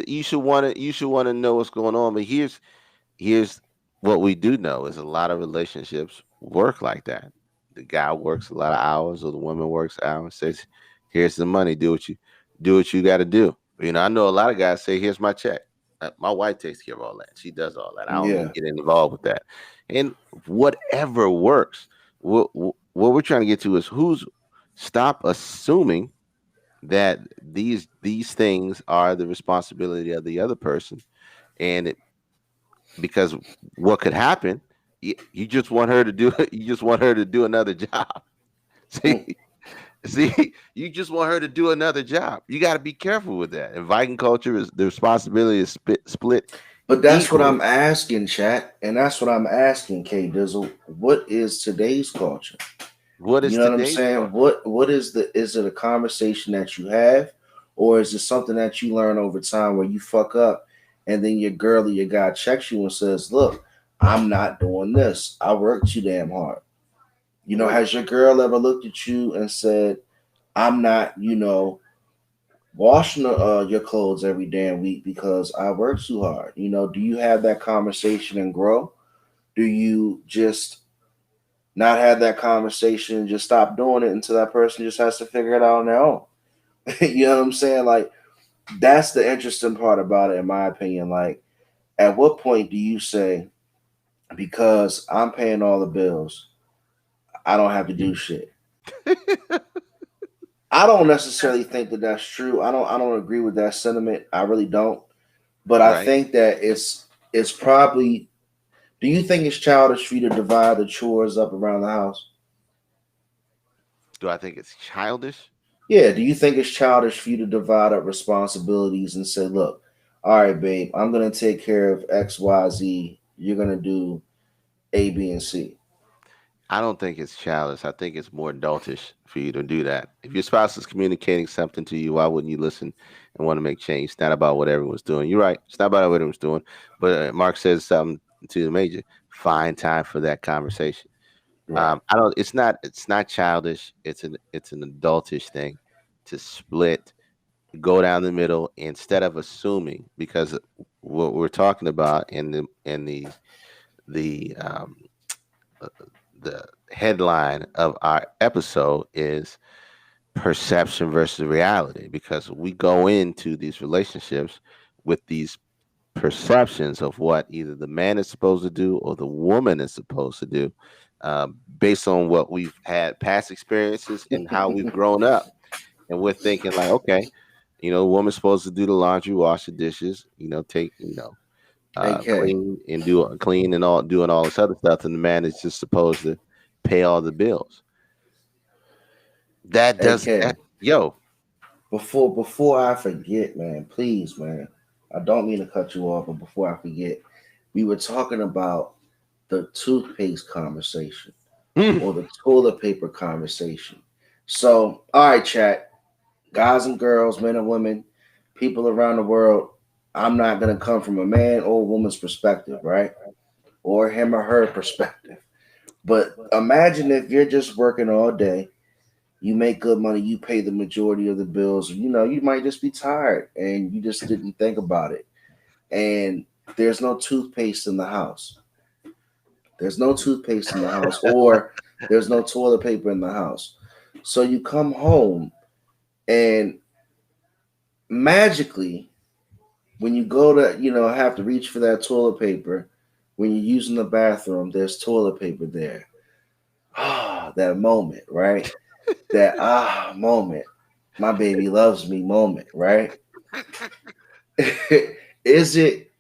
you should want to know what's going on. But here's what we do know is a lot of relationships work like that. The guy works a lot of hours, or the woman works hours. Says, "Here's the money. Do what you got to do." I know a lot of guys say, "Here's my check." My wife takes care of all that. She does all that. I don't even Yeah. get involved with that. And whatever works. What we're trying to get to is who's stop assuming that these things are the responsibility of the other person, and because what could happen, you just want her to do you just want her to do another job. Mm. See, you just want her to do another job. You got to be careful with that. In Viking culture, is the responsibility is split But that's what equally. I'm asking, chat, and that's what I'm asking, K Dizzle. What is today's culture? What You is know what I'm today's saying? culture? What is it a conversation that you have, or is it something that you learn over time where you fuck up and then your girl or your guy checks you and says, look, I'm not doing this. I work too damn hard. Mm, Has your girl ever looked at you and said, I'm not, washing your clothes every damn week because I work too hard? Do you have that conversation and grow? Do you just not have that conversation and just stop doing it until that person just has to figure it out on their own? You know what I'm saying? Like, that's the interesting part about it, in my opinion. Like, at what point do you say, because I'm paying all the bills, I don't have to do shit? I don't necessarily think that that's true. I don't agree with that sentiment. I really don't. But I right? think that it's probably. Do you think it's childish for you to divide the chores up around the house? Do I think it's childish? Yeah. Do you think it's childish for you to divide up responsibilities and say, look, all right, babe, I'm gonna take care of X, Y, Z. You're gonna do A, B, and C. I don't think it's childish. I think it's more adultish for you to do that. If your spouse is communicating something to you, why wouldn't you listen and want to make change? It's not about what everyone's doing. You're right. It's not about what everyone's doing. But Mark says something to the major. Find time for that conversation. Right. I don't. It's not childish. It's an adultish thing to split, go down the middle instead of assuming, because what we're talking about in the the uh, the headline of our episode is perception versus reality, because we go into these relationships with these perceptions of what either the man is supposed to do or the woman is supposed to do, based on what we've had past experiences and how we've grown up. And we're thinking like, okay, woman's supposed to do the laundry, wash the dishes, take, AK. clean and clean and all doing all this other stuff, and the man is just supposed to pay all the bills. That does AK. that, yo. Before I forget, man, please, man. I don't mean to cut you off, but before I forget, we were talking about the toothpaste conversation or the toilet paper conversation. So, all right, chat, guys and girls, men and women, people around the world. I'm not gonna come from a man or woman's perspective, right? Or him or her perspective. But imagine if you're just working all day, you make good money, you pay the majority of the bills. You might just be tired and you just didn't think about it. And there's no toothpaste in the house. There's no toothpaste in the house, or there's no toilet paper in the house. So you come home and magically, when you go to, have to reach for that toilet paper, when you're using the bathroom, there's toilet paper there. Ah, that moment, right? That moment. My baby loves me moment, right? Is it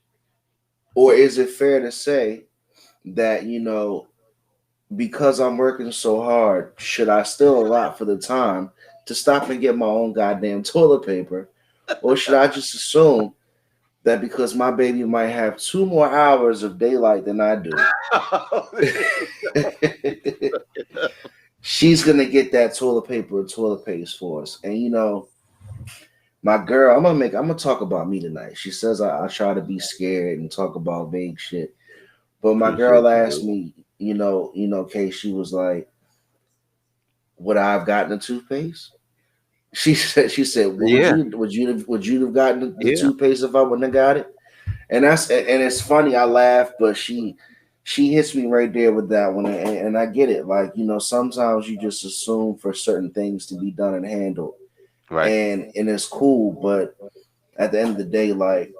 fair to say that, because I'm working so hard, should I still allot for the time to stop and get my own goddamn toilet paper? Or should I just assume that because my baby might have 2 more hours of daylight than I do, she's gonna get that toilet paper or toilet paste for us? And my girl, I'm gonna talk about me tonight. She says I try to be scared and talk about vague shit. But my girl asked me, Kay, she was like, would I have gotten a toothpaste? She said, well, Yeah. would you have gotten the toothpaste if I wouldn't have got it? And it's funny, I laugh, but she hits me right there with that one, and I get it. Like, sometimes you just assume for certain things to be done and handled, Right. and it's cool, but at the end of the day, like,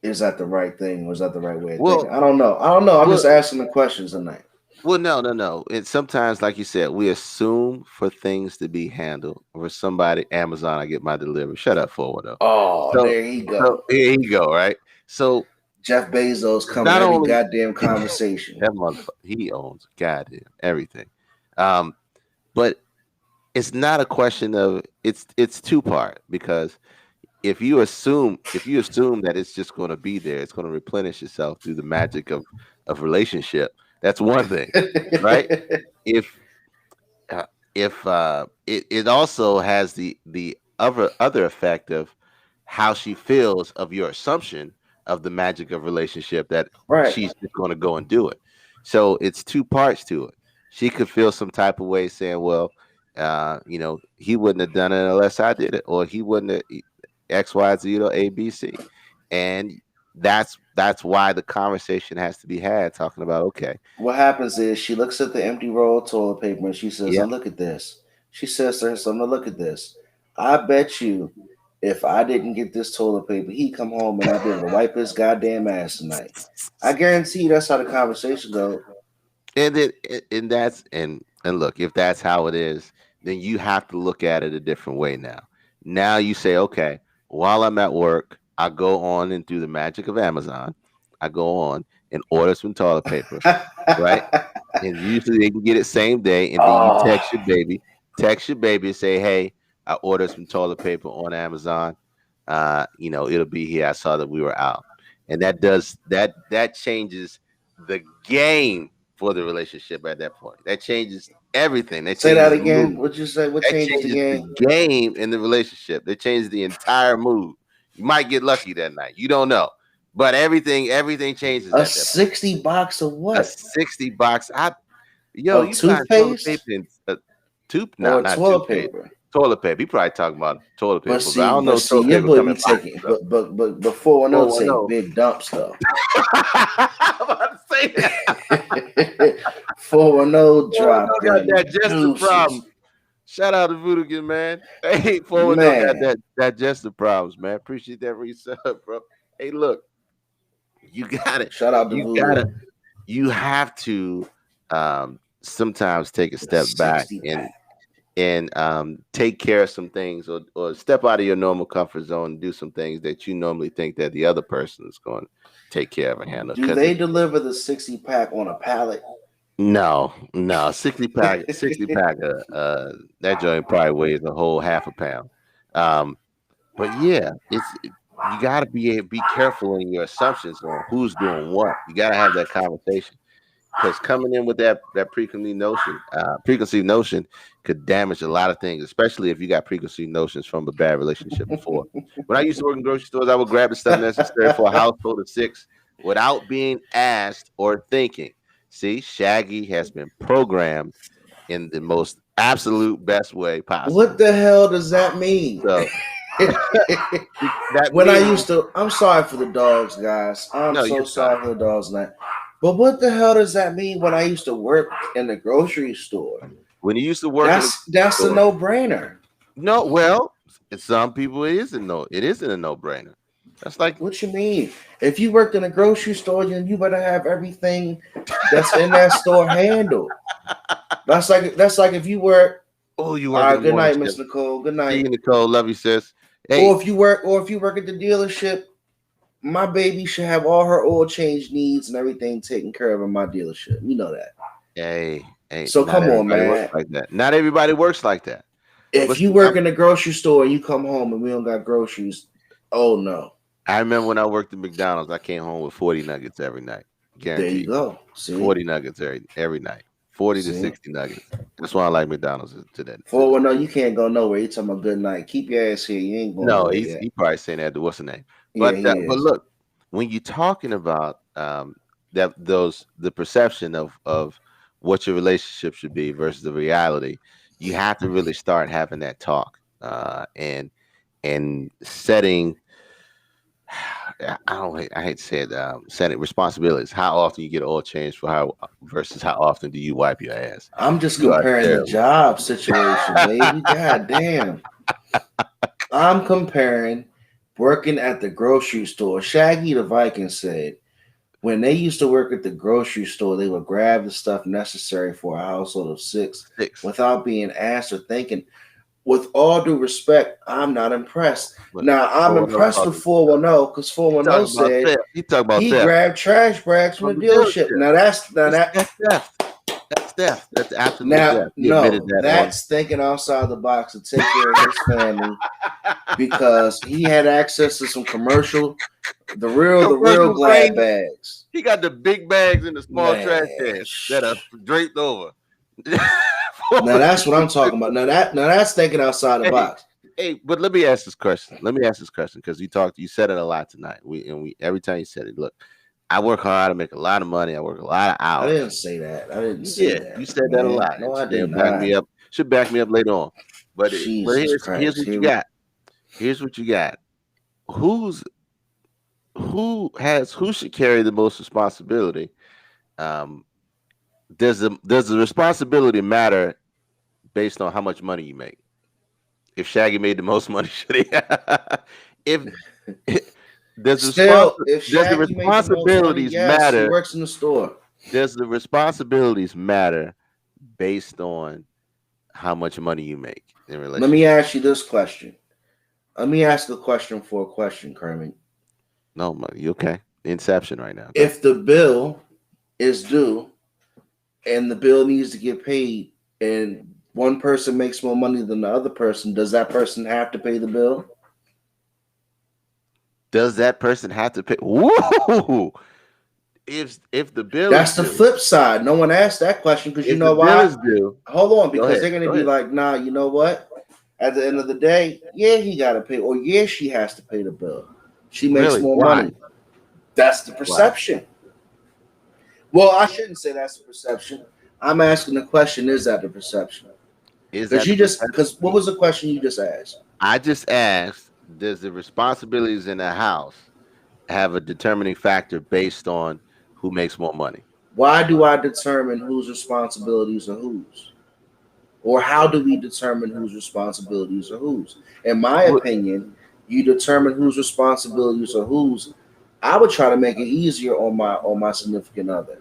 is that the right thing? Was that the right way of thinking? I don't know. I'm just asking the questions tonight. Well, no. And sometimes, like you said, we assume for things to be handled. For somebody, Amazon, I get my delivery. Shut up, forward though. Oh, there you go. So here you go. Right. So Jeff Bezos coming every goddamn conversation. That motherfucker, he owns goddamn everything. But it's not a question of it's 2-part, because if you assume that it's just going to be there, it's going to replenish itself through the magic of relationship. That's one thing, right? If it also has the other effect of how she feels of your assumption of the magic of relationship, that she's just going to go and do it. So it's 2 parts to it. She could feel some type of way saying, well, he wouldn't have done it unless I did it, or he wouldn't have X, Y, Z, or A, B, C. And that's why the conversation has to be had, talking about, okay. What happens is she looks at the empty roll of toilet paper and she says, oh, look at this. She says to her son, oh, look at this. I bet you if I didn't get this toilet paper, he'd come home and I'd be able to wipe his goddamn ass tonight. I guarantee you that's how the conversation goes. And look, if that's how it is, then you have to look at it a different way now. Now you say, okay, while I'm at work, I go on and through the magic of Amazon, I go on and order some toilet paper, right? And usually they can get it same day, and then you text your baby and say, hey, I ordered some toilet paper on Amazon. It'll be here. I saw that we were out. And that changes the game for the relationship at that point. That changes everything. Say that again. What'd you say? What changes the game? The game in the relationship. That changes the entire mood. You might get lucky that night. You don't know. But everything changes. A $60 of what? A $60. You toothpaste? Not toilet paper. Toilet paper. You probably talking about toilet paper. But see, I don't know. Your boy be taking, but before I know, take big dumps though. I'm about to say that. 410 drop Got them digestive deuces. problem. Shout out to Voodoo, man. Hey, 410 got Man. that digestive problems, man. Appreciate that reset, bro. Hey, look, you got it. Shout out to You Voodoo. got it. You have to sometimes take a step back 60 and pack. take care of some things, or step out of your normal comfort zone and do some things that you normally think that the other person is going to take care of and handle. Do they deliver the 60 pack on a pallet? No, 60 pack, that joint probably weighs a whole half a pound. But yeah, you got to be careful in your assumptions on who's doing what. You got to have that conversation, because coming in with that preconceived notion could damage a lot of things, especially if you got preconceived notions from a bad relationship before. When I used to work in grocery stores, I would grab the stuff necessary for a household of 6 without being asked or thinking. See, Shaggy has been programmed in the most absolute best way possible. What the hell does that mean? So, I'm sorry for the dogs, guys. I'm so sorry for the dogs, man. But what the hell does that mean when I used to work in the grocery store? When you used to work, that's a no-brainer. No, well, some people it isn't a no-brainer. That's like, what you mean? If you worked in a grocery store, then you better have everything that's in that store handled. That's like if you work. Oh, you work. All right, good night, Miss Nicole. Good night, Nicole. Love you, sis. Hey. Or if you work at the dealership, my baby should have all her oil change needs and everything taken care of in my dealership. You know that. Hey. So come on, man. Like that. Not everybody works like that. If you work in the grocery store and you come home and we don't got groceries, oh no. I remember when I worked at McDonald's, I came home with 40 nuggets every night. Guaranteed. There you go. See? 40 nuggets every night. 40 to 60 nuggets. That's why I like McDonald's today. No, you can't go nowhere. You're talking about good night. Keep your ass here. You ain't going nowhere. No, he probably saying that to what's the name. But but look, when you're talking about the perception of what your relationship should be versus the reality, you have to really start having that talk and setting. I hate to say it. Setting responsibilities. How often you get oil change versus how often do you wipe your ass? I'm just comparing the job situation, baby. God damn. I'm comparing working at the grocery store. Shaggy the Viking said when they used to work at the grocery store, they would grab the stuff necessary for a household of six. Without being asked or thinking. With all due respect, I'm not impressed. Now, I'm impressed with 410 because 410 said he grabbed trash bags from the dealership. Now, that's theft. That's absolutely theft. That's thinking outside the box to take care of his family because he had access to some the real glad bags. He got the big bags in the small trash cans that are draped over. Now that's what I'm talking about. Now that's thinking outside the box. Hey, but let me ask this question. Because you said it a lot tonight. We every time you said it, look, I work hard, I make a lot of money, I work a lot of hours. I didn't say that. You said that a lot. No, I didn't. Back me up. Should back me up later on. But here's what you got. Here's what you got. Who should carry the most responsibility? Does the responsibility matter based on how much money you make? If Shaggy made the most money, should he? Does the responsibilities matter? He works in the store. Does the responsibilities matter based on how much money you make in relationship? Let me ask you this question. Let me ask a question for a question, Kermit. No, you okay? Inception right now. If the bill is due and the bill needs to get paid and one person makes more money than the other person, does that person have to pay the bill? Does that person have to pay? Woo! If the bill that's the flip side. No one asked that question because you know why? Hold on, because they're gonna be like, nah, you know what? At the end of the day, yeah, he gotta pay, or yeah, she has to pay the bill. She makes more money. That's the perception. Well, I shouldn't say that's the perception. I'm asking the question: is that the perception? Because what was the question you just asked? I just asked: does the responsibilities in the house have a determining factor based on who makes more money. Why do I determine whose responsibilities are whose? Or how do we determine whose responsibilities are whose? In my opinion, you determine whose responsibilities are whose. I would try to make it easier on my significant other,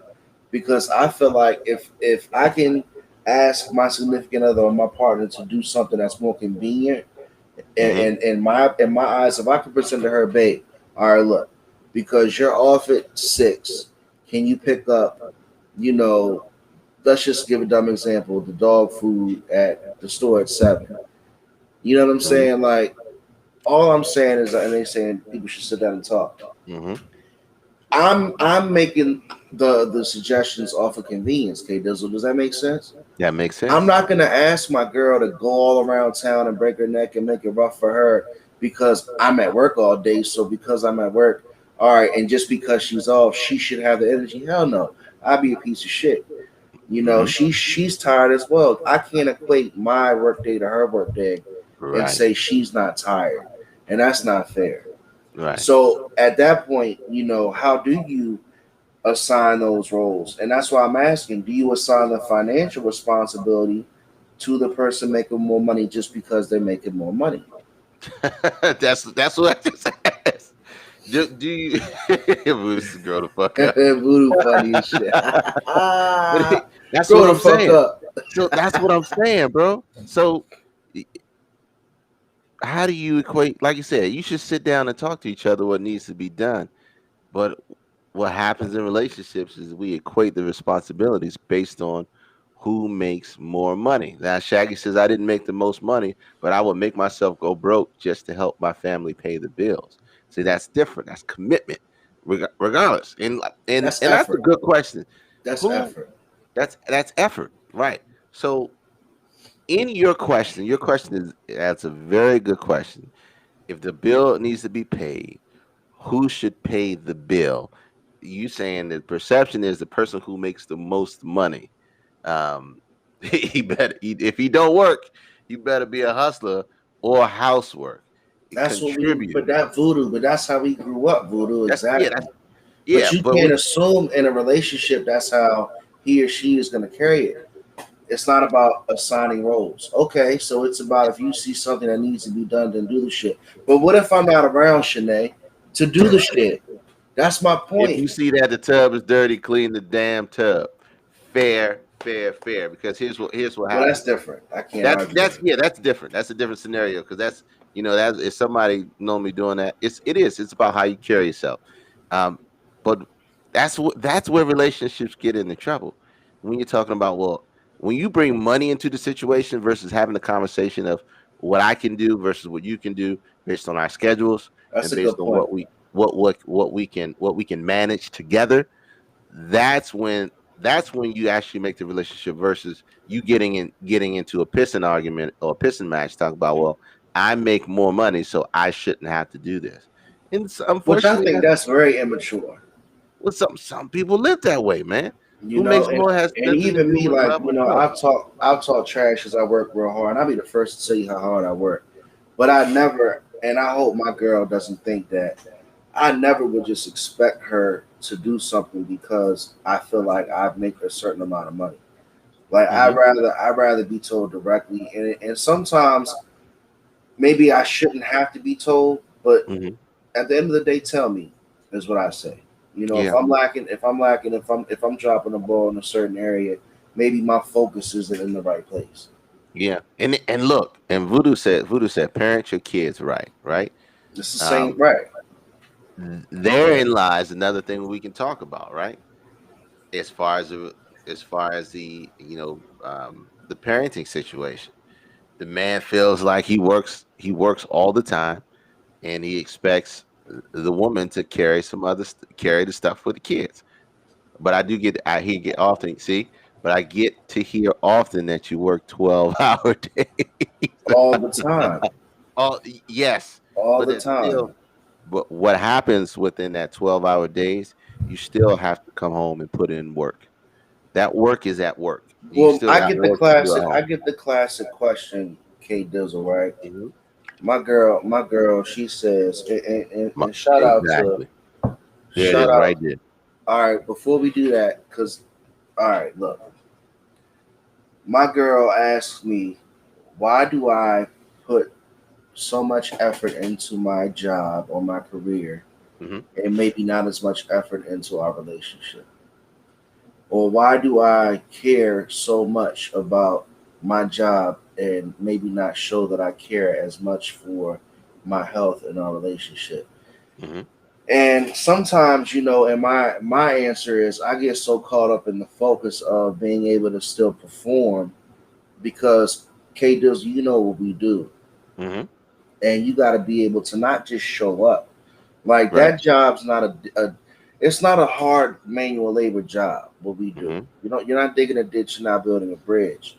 because I feel like if I can ask my significant other or my partner to do something that's more convenient, Mhm. and in my eyes, if I can present to her, babe, all right, look, because you're off at 6, can you pick up, you know, let's just give a dumb example, the dog food at the store at 7. You know what I'm Mhm. saying? Like, all I'm saying is, and they saying people should sit down and talk. Mhm. I'm making the suggestions off of convenience. K Dizzle, does that make sense? That makes I'm sense. not gonna ask my girl to go all around town and break her neck and make it rough for her because I'm at work all day. So because I'm at work, all right, and just because she's off, she should have the energy. Hell no, I'd be a piece of shit. You know, Mhm. she's tired as well. I can't equate my work day to her work day and Right. say she's not tired, and that's not fair. Right. So at that point, how do you assign those roles? And that's why I'm asking, do you assign the financial responsibility to the person making more money just because they're making more money? That's what I just asked. Do you move this girl the fuck up? Voodoo funny as shit. But that's Grow what the I'm fuck saying. up. So that's what I'm saying, bro. So how do you equate? Like you said, you should sit down and talk to each other what needs to be done. But what happens in relationships is we equate the responsibilities based on who makes more money. Now, Shaggy says, I didn't make the most money, but I would make myself go broke just to help my family pay the bills. See, that's different. That's commitment, regardless. That's And that's a effort. good question. That's Who? effort. That's effort, right? So, in your question is that's a very good question. If the bill needs to be paid, who should pay the bill? You saying the perception is the person who makes the most money. Um, if he don't work, you better be a hustler or housework. That's what we. Contribute. But that voodoo. But that's how we grew up. Voodoo, exactly. But Yeah, you but can't assume in a relationship that's how he or she is going to carry it. It's not about assigning roles. Okay, so it's about if you see something that needs to be done, then do the shit. But what if I'm not around, Shanae, to do the shit? That's my if point. you see that the tub is dirty, clean the damn tub. Fair, fair, fair. Because here's what Well, that's happens. different. I can't That's argue that's that. yeah, that's different. That's a different scenario because that's that if somebody normally doing that, it's about how you carry yourself. Um, but that's where relationships get into trouble when you're talking about when you bring money into the situation versus having the conversation of what I can do versus what you can do based on our schedules That's and a based good on point. what we can manage together. That's when you actually make the relationship versus you getting into a pissing argument or a pissing match talking about, well, I make more money so I shouldn't have to do this. And Which I unfortunately think that's very immature. some people live that way, man. You Who know, makes and more has and nothing to even do me, with like love or trust. I've talked trash because I work real hard, and I'll be the first to tell you how hard I work. But I never, and I hope my girl doesn't think that I never would just expect her to do something because I feel like I make a certain amount of money. Like Hmm. I'd rather be told directly, and sometimes maybe I shouldn't have to be told, but Hmm. at the end of the day, tell me is what I say. If Yeah, I'm dropping the ball in a certain area, maybe my focus isn't in the right place. yeah. And look, and Voodoo said, parent your kids right, right? It's the same, Um, right? therein lies another thing we can talk about, right? As far as the parenting situation. The man feels like he works all the time and he expects the woman to carry the stuff for the kids. But I get to hear often that you work 12-hour days. All the time, Yes, all but the it's still time. but what happens within that 12-hour days, you still have to come home and put in work. That work is at work. You Well, still I got get the work to do at classic. I home. get the classic question, K Dizzle, right? Mhm. My girl, she says, and shout out to Exactly. There it shout is, right out there. All right, before we do that, because all right, look, my girl asked me, why do I put so much effort into my job or my career Hmm. and maybe not as much effort into our relationship? Or why do I care so much about my job and maybe not show that I care as much for my health and our relationship? Hmm. And sometimes, and my answer is I get so caught up in the focus of being able to still perform because K does, what we do, Hmm. and you got to be able to not just show up. Like Right. that job's not it's not a hard manual labor job. What we do, Hmm. you're not digging a ditch, you're not building a bridge,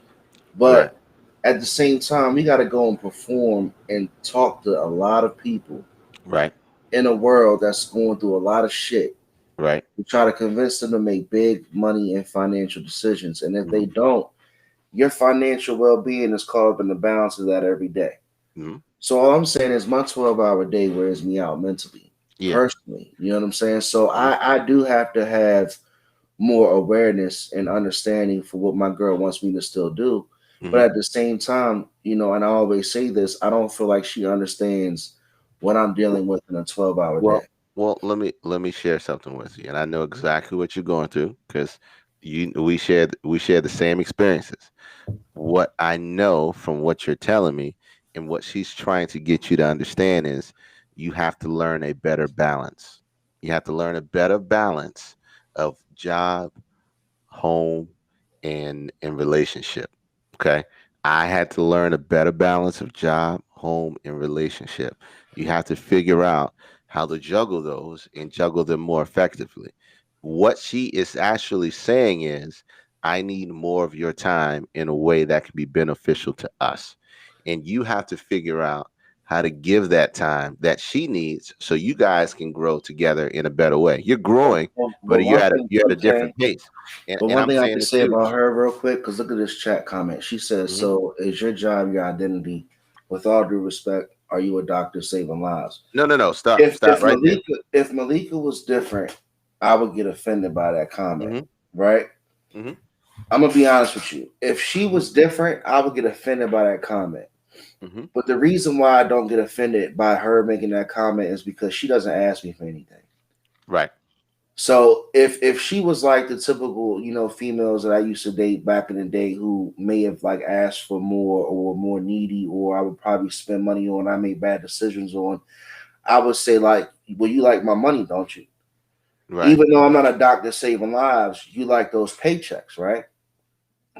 Right. but at the same time, we got to go and perform and talk to a lot of people Right. in a world that's going through a lot of shit. Right. We try to convince them to make big money and financial decisions, and if Hmm. they don't, your financial well-being is caught up in the balance of that every day. Hmm. So all I'm saying is my 12-hour day wears me out mentally, Yeah. personally. You know what I'm saying? So Hmm. I do have to have more awareness and understanding for what my girl wants me to still do. But Hmm. at the same time, and I always say this, I don't feel like she understands what I'm dealing with in a 12-hour day. Well, let me share something with you, and I know exactly what you're going through because we share the same experiences. What I know from what you're telling me and what she's trying to get you to understand is you have to learn a better balance. You have to learn a better balance of job, home, and relationship. Okay. I had to learn a better balance of job, home, and relationship. You have to figure out how to juggle those and juggle them more effectively. What she is actually saying is, I need more of your time in a way that can be beneficial to us. And you have to figure out how to give that time that she needs so you guys can grow together in a better way. You're growing, But but one you're at a thing, you're at a okay. different pace. And But and one I'm thing I saying can this say too. about her real quick, because look at this chat comment. She says, Hmm. "So is your job your identity? With all due respect, are you a doctor saving lives?" No, no, no. Stop. If Stop right there. Malika was different, I would get offended by that comment, Hmm. right? Hmm. I'm gonna be honest with you. If she was different, I would get offended by that comment. Hmm. But the reason why I don't get offended by her making that comment is because she doesn't ask me for anything. Right. So if she was like the typical, females that I used to date back in the day who may have like asked for more or were more needy or I would probably spend money on, I made bad decisions on, I would say like, well, you like my money, don't you? Right. Even though I'm not a doctor saving lives, you like those paychecks, right?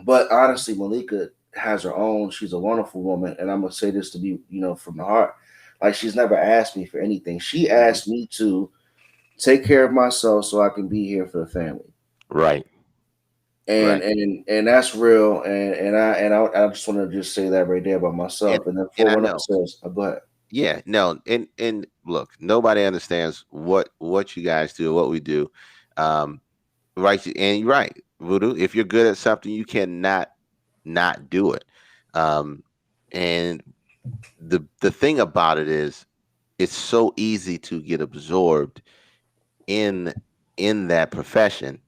But honestly, Malika has her own. She's a wonderful woman, and I'm gonna say this to be, from the heart. Like she's never asked me for anything. She Hmm. asked me to take care of myself so I can be here for the family. Right. And Right. and that's real. And I just want to just say that right there about And myself. And then and I 419 know. says, go ahead. Yeah. No. And look, nobody understands what you guys do, what we do. Um. Right. And you're right, Voodoo. If you're good at something, you cannot not do it. Um. And the thing about it is, it's so easy to get absorbed in that profession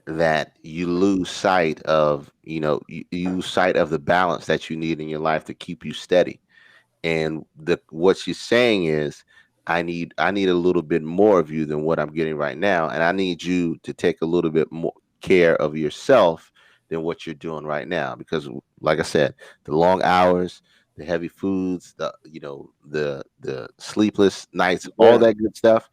that you lose sight of you lose sight of the balance that you need in your life to keep you steady. And the what she's saying is, I need a little bit more of you than what I'm getting right now, and I need you to take a little bit more care of yourself than what you're doing right now, because like I said, the long hours, the heavy foods, the sleepless nights, all Yeah. that good stuff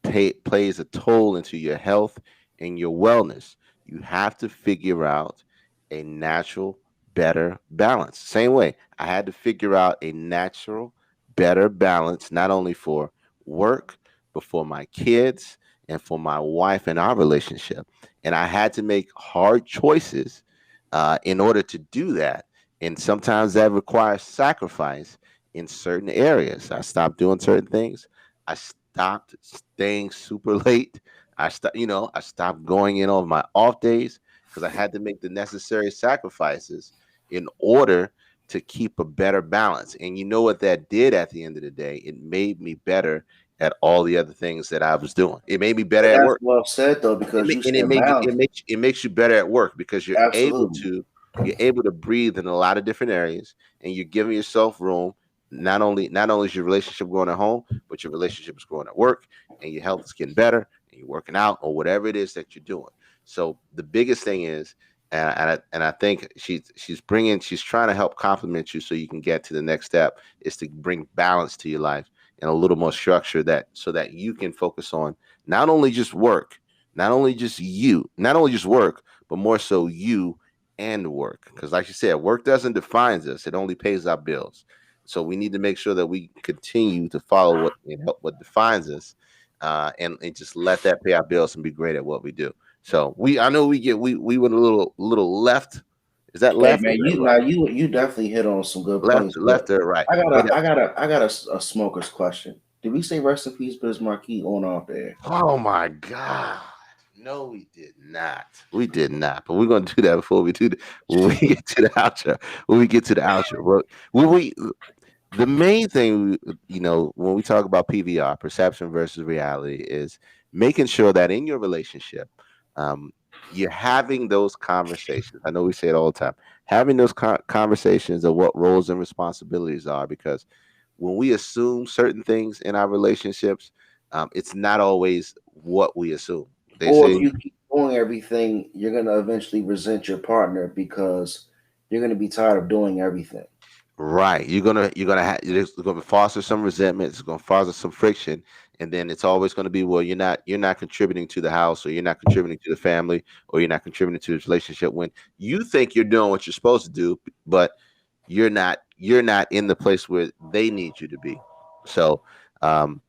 plays a toll into your health and your wellness. You have to figure out a natural, better balance. Same way, I had to figure out a natural, better balance, not only for work, but for my kids and for my wife and our relationship. And I had to make hard choices in order to do that. And sometimes that requires sacrifice in certain areas. I stopped doing certain things. I stopped staying super late. I stopped going in on my off days because I had to make the necessary sacrifices in order to keep a better balance. And you know what that did at the end of the day? It made me better at all the other things that I was doing. It made me better And at that's work. well said though, because you And it said made you balance. it makes you better at work because Absolutely. you're able to breathe in a lot of different areas, and you're giving yourself room. Not only is your relationship growing at home, but your relationship is growing at work, and your health is getting better, and you're working out or whatever it is that you're doing. So the biggest thing is, and I think she's trying to help complement you so you can get to the next step, is to bring balance to your life and a little more structure, that so that you can focus on not only just work, not only just work, but more so you and work. Because, like you said, work doesn't define us; it only pays our bills. So we need to make sure that we continue to follow what defines us, and just let that pay our bills and be great at what we do. So I know we went a little left. Is that Hey left or man, is that you now right? you definitely hit on some good points, but Left or right? I got But a I got a I got a smoker's question. Did we say rest in peace, Biz Marquis on off there? oh my God. No, we did not. We did not. But we're gonna do that before we do when we get to the outro. When we get to the outro. When we the main thing, when we talk about PVR, perception versus reality, is making sure that in your relationship, um, you're having those conversations. I know we say it all the time, having those conversations of what roles and responsibilities are, because when we assume certain things in our relationships, it's not always what we assume. They Or if say, you keep doing everything, you're gonna eventually resent your partner because you're gonna be tired of doing everything. right. It's gonna foster some resentment. It's gonna foster some friction, and then it's always gonna be, well, you're not contributing to the house, or you're not contributing to the family, or you're not contributing to this relationship, when you think you're doing what you're supposed to do, but you're not in the place where they need you to be. So, um,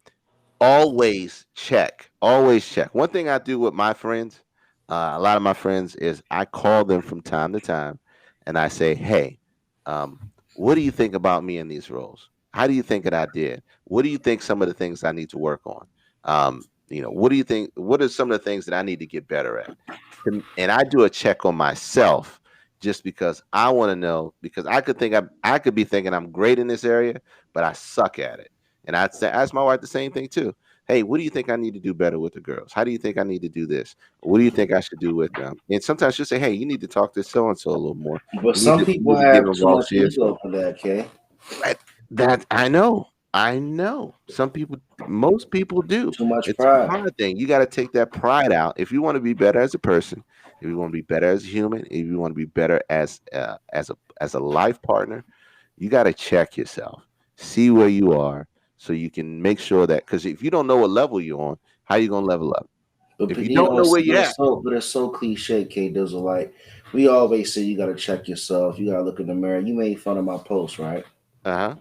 always check. One thing I do with my friends, a lot of my friends, is I call them from time to time, and I say, hey, um, what do you think about me in these roles? How do you think that I did? What do you think some of the things I need to work on? What do you think? What are some of the things that I need to get better at? And I do a check on myself, just because I want to know, because I could be thinking I'm great in this area, but I suck at it. And I'd say, ask my wife the same thing too. Hey, what do you think I need to do better with the girls? How do you think I need to do this? What do you think I should do with them? And sometimes she'll say, hey, you need to talk to so and so a little more. But some You people need to get have too involved much seriously. ego for that, Kay. Right. That I know. I know. Most people do. Too much It's a pride. pride thing. You got to take that pride out. If you want to be better as a person, if you want to be better as a human, if you want to be better as a life partner, you got to check yourself, see where you are, so you can make sure that, because if you don't know what level you're on, how you gonna level up? If you You don't know, know where you're at, but it's so cliche, K Dizzle. Like we always say, you gotta check yourself. You gotta look in the mirror. You made fun of my post, right? uh-huh.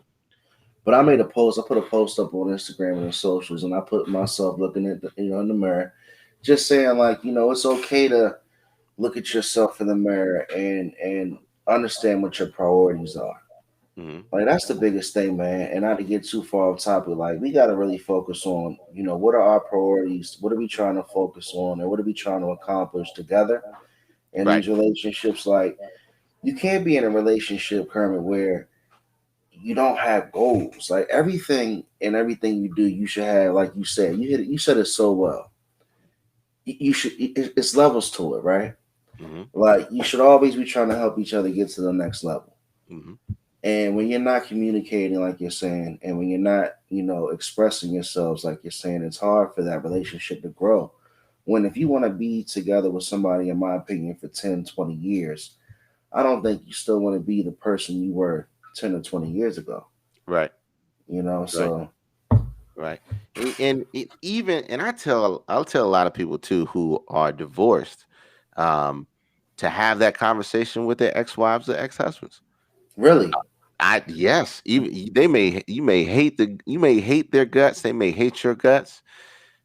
But I made a post. I put a post up on Instagram and the socials, and I put myself looking at in the mirror, just saying like, it's okay to look at yourself in the mirror and understand what your priorities are. Hmm. Like that's the biggest thing, man. And not to get too far off topic, like we got to really focus on, what are our priorities? What are we trying to focus on, and what are we trying to accomplish together in Right. these relationships? Like you can't be in a relationship, Kermit, where you don't have goals. Like everything you do, you should have. Like you said, you said it so well. You should. It's levels to it, right? Hmm. Like you should always be trying to help each other get to the next level. Hmm. And when you're not communicating like you're saying, and when you're not, expressing yourselves like you're saying, it's hard for that relationship to grow. When if you want to be together with somebody, in my opinion, for 10, 20 years, I don't think you still want to be the person you were 10 or 20 years ago. Right. Right. So Right. And I'll tell a lot of people too who are divorced, um, to have that conversation with their ex-wives or ex-husbands. really, Yes, even you may hate their guts, they may hate your guts,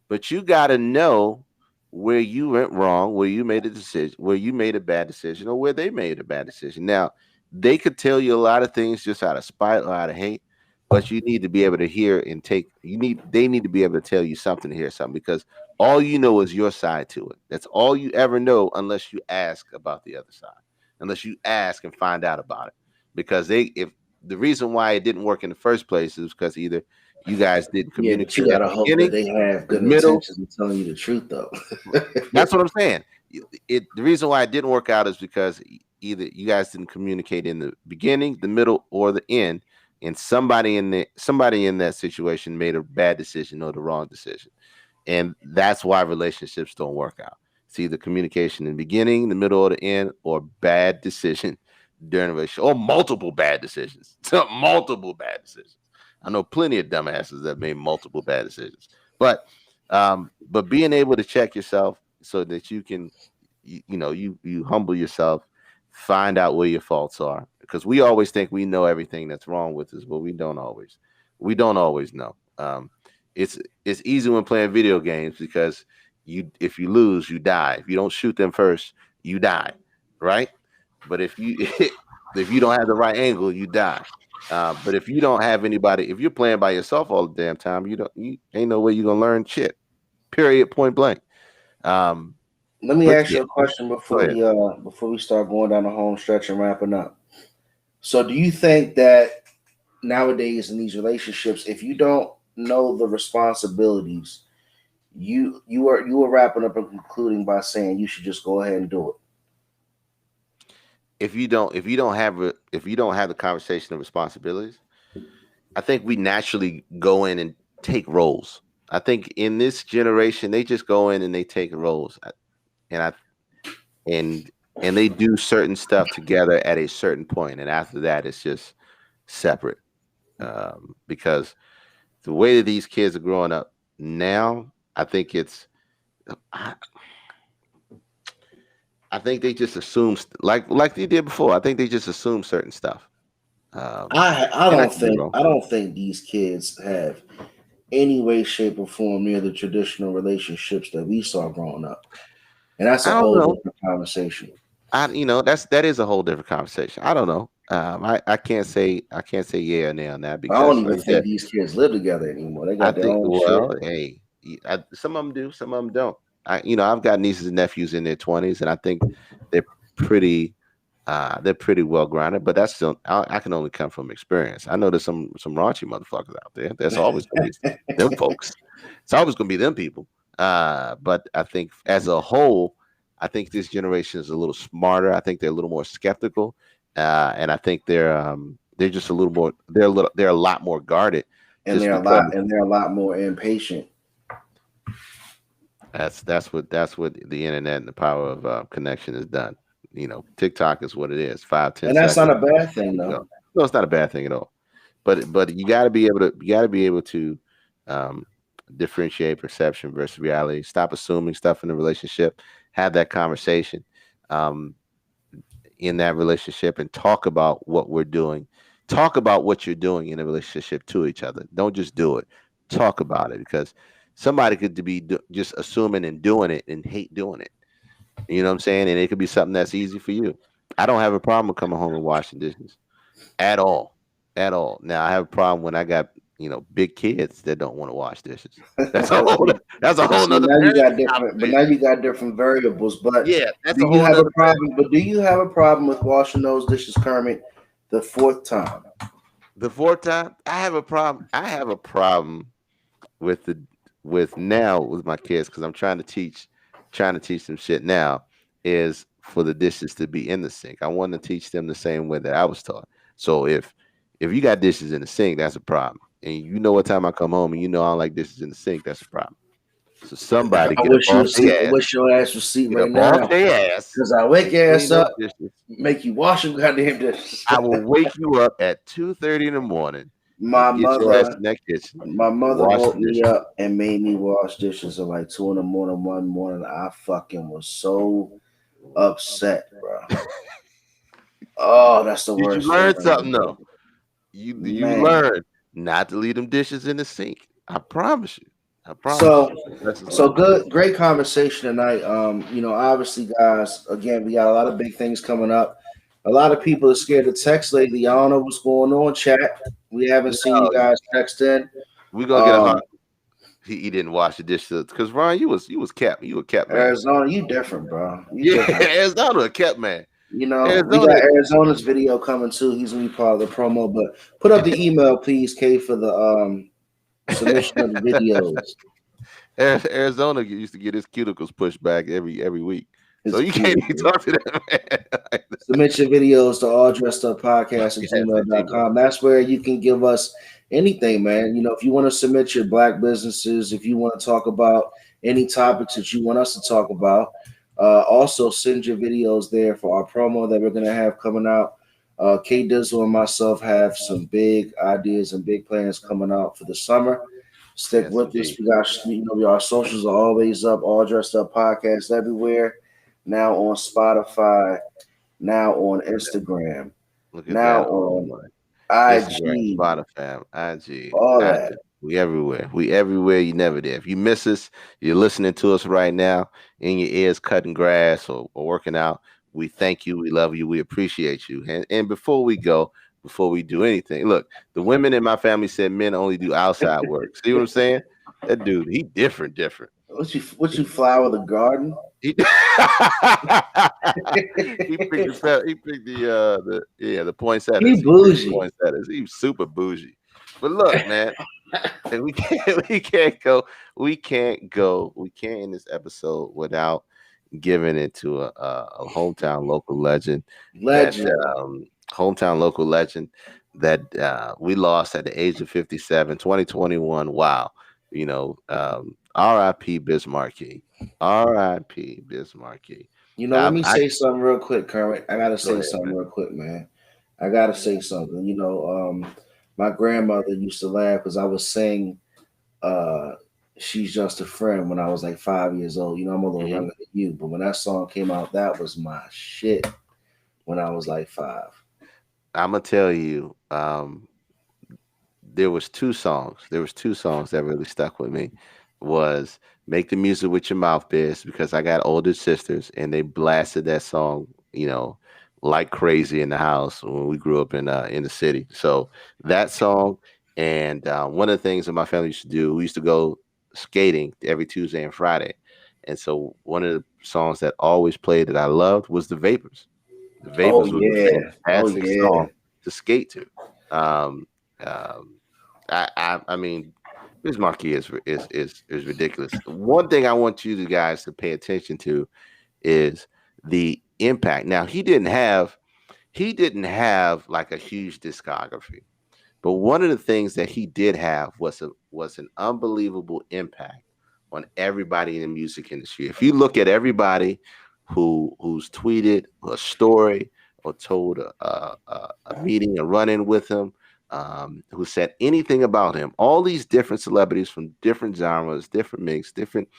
but you got to know where you went wrong, where you made a decision, where you made a bad decision, or where they made a bad decision. Now, they could tell you a lot of things just out of spite or out of hate, but you need to be able to hear and take. They need to be able to tell you something to hear something, because all you know is your side to it. That's all you ever know, unless you ask about the other side, unless you ask and find out about it, because if the reason why it didn't work in the first place is because either you guys didn't Yeah, but you communicate at gotta the hope that beginning, they have the good middle. intentions of telling you the truth, though. That's what I'm saying. The reason why it didn't work out is because either you guys didn't communicate in the beginning, the middle, or the end, and somebody in that situation made a bad decision or the wrong decision, and that's why relationships don't work out. It's either communication in the beginning, the middle, or the end, or bad decision during the relationship, or multiple bad decisions. Multiple bad decisions. I know plenty of dumbasses that made multiple bad decisions, but being able to check yourself so that you can, you humble yourself, find out where your faults are, because we always think we know everything that's wrong with us, but we don't always. We don't always know. It's easy when playing video games because if you lose, you die. If you don't shoot them first, you die, right? But if you if you don't have the right angle, you die. But if you don't have anybody, if you're playing by yourself all the damn time, you ain't no way you're gonna learn shit. Period. Point blank. Let me But ask yeah, you a question go before ahead. we start going down the home stretch and wrapping up. So, do you think that nowadays in these relationships, if you don't know the responsibilities, you are wrapping up and concluding by saying you should just go ahead and do it? If you don't have the conversation of responsibilities, I think we naturally go in and take roles. I think in this generation, they just go in and they take roles, and I and they do certain stuff together at a certain point, and after that, it's just separate. Because the way that these kids are growing up now, I think I think they just assume like they did before. I think they just assume certain stuff. I And I don't could be think wrong. these kids have any way, shape, or form near the traditional relationships that we saw growing up, and that's I a don't whole know. different conversation. That is a whole different conversation. I don't know. I can't say yeah or nay on that I don't because, like even I said, think these kids live together anymore. They I got their think own shit. well, hey, some of them do, some of them don't. I've got nieces and nephews in their 20s, and I think they're pretty they're pretty well grounded. But that's still I can only come from experience. I know there's some raunchy motherfuckers out there. There's always gonna be them folks. It's always gonna be them people. But I think as a whole, I think this generation is a little smarter. I think they're a little more skeptical, and I think they're just a little more they're a lot more guarded, and just because they're a lot more impatient. that's what the internet and the power of connection has done. TikTok is what it is. 5-10 And that's not seconds. a bad thing, You though. go. No, it's not a bad thing at all. But you got to be able to um, differentiate perception versus reality. Stop assuming stuff in a relationship. Have that conversation um, in that relationship and talk about what we're doing. Talk about what you're doing in a relationship to each other. Don't just do it. Talk about it, because somebody could be just assuming and doing it and hate doing it. You know what I'm saying? And it could be something that's easy for you. I don't have a problem with coming home and washing dishes at all. At all. Now I have a problem when I got, big kids that don't want to wash dishes. That's a whole See, nother now you got different, but now conversation. you got different variables. But Yeah, that's do a you whole have a nother. problem? But do you have a problem with washing those dishes, Kermit, the fourth time? The fourth time, I have a problem. I have a problem with with my kids, because I'm trying to teach them shit now, is for the dishes to be in the sink. I want to teach them the same way that I was taught. So if you got dishes in the sink, that's a problem. And what time I come home and I don't like dishes in the sink, that's a problem. So somebody I get up wish off I their ass, wish your ass was seat get right up off now, their ass because I wake and your clean ass those up, dishes. make you wash them goddamn dishes. I will wake you up at 2:30 in the morning my and get your ass mother, in that kitchen my and mother wash woke the me dishes. up and made me wash dishes at like 2 in the morning. One morning, I fucking was so upset, bro. Oh, that's the Did you worst learn feeling, something though? You man. learn not to leave them dishes in the sink. I promise you. I promise So, you. That's just learn. great conversation tonight. Obviously, guys, again, we got a lot of big things coming up. A lot of people are scared to text lately. I don't know what's going on, chat. We haven't seen you No, guys text in. we're gonna get a Um, hard. He didn't wash the dishes because Ron, you was kept. You a kept man. Arizona, you different, bro. You Yeah, different. Arizona a kept man. We got Arizona. Arizona's video coming too. He's gonna be part of the promo. But put up the email, please, Kay, for the submission of the videos. Arizona used to get his cuticles pushed back every week. So It's you can't even beautiful. talk to that man. Submit your videos to alldresseduppodcast@gmail.com. That's where you can give us anything, man. You know, if you want to submit your black businesses, if you want to talk about any topics that you want us to talk about, also send your videos there for our promo that we're going to have coming out. K Dizzle and myself have some big ideas and big plans coming out for the summer. Stick Yes, with us. indeed. We got, our socials are always up, All Dressed Up Podcast everywhere. Now on Spotify, now on Instagram, Look at now that. Oh on my. Instagram, IG, Spotify, IG, all that. We everywhere. We everywhere. You never there. If you miss us, you're listening to us right now in your ears, cutting grass or working out. We thank you. We love you. We appreciate you. And before we go, before we do anything, look, the women in my family said men only do outside work. See what I'm saying? That dude, he different. What you flower the garden? He, he picked the poinsettias. He He picked the bougie. poinsettias. He's super bougie. But look, man, and we can't end this episode without giving it to a hometown local legend. Legend. That hometown local legend that we lost at the age of 57, 2021. Wow. R.I.P. Biz Markie. R.I.P. Biz Markie. Let me say something real quick, Kermit. I gotta say ahead, something man. real quick, man. I gotta say something. My grandmother used to laugh because I was saying She's Just a Friend when I was like 5 years old. I'm a little younger than you, but when that song came out, that was my shit when I was like 5. I'm gonna tell you, there was two songs. There was two songs that really stuck with me. Was Make the Music with Your Mouth, Biz, because I got older sisters and they blasted that song, like crazy in the house when we grew up in the city. So that song, and one of the things that my family used to do, we used to go skating every Tuesday and Friday. And so one of the songs that always played that I loved was The Vapors. The Vapors was a fantastic song to skate to. Um, I mean, Biz Markie is ridiculous. One thing I want you guys to pay attention to is the impact. Now he didn't have like a huge discography, but one of the things that he did have was an unbelievable impact on everybody in the music industry. If you look at everybody who's tweeted a story or told a meeting, a run-in with him, who said anything about him, all these different celebrities from different genres, different mix, different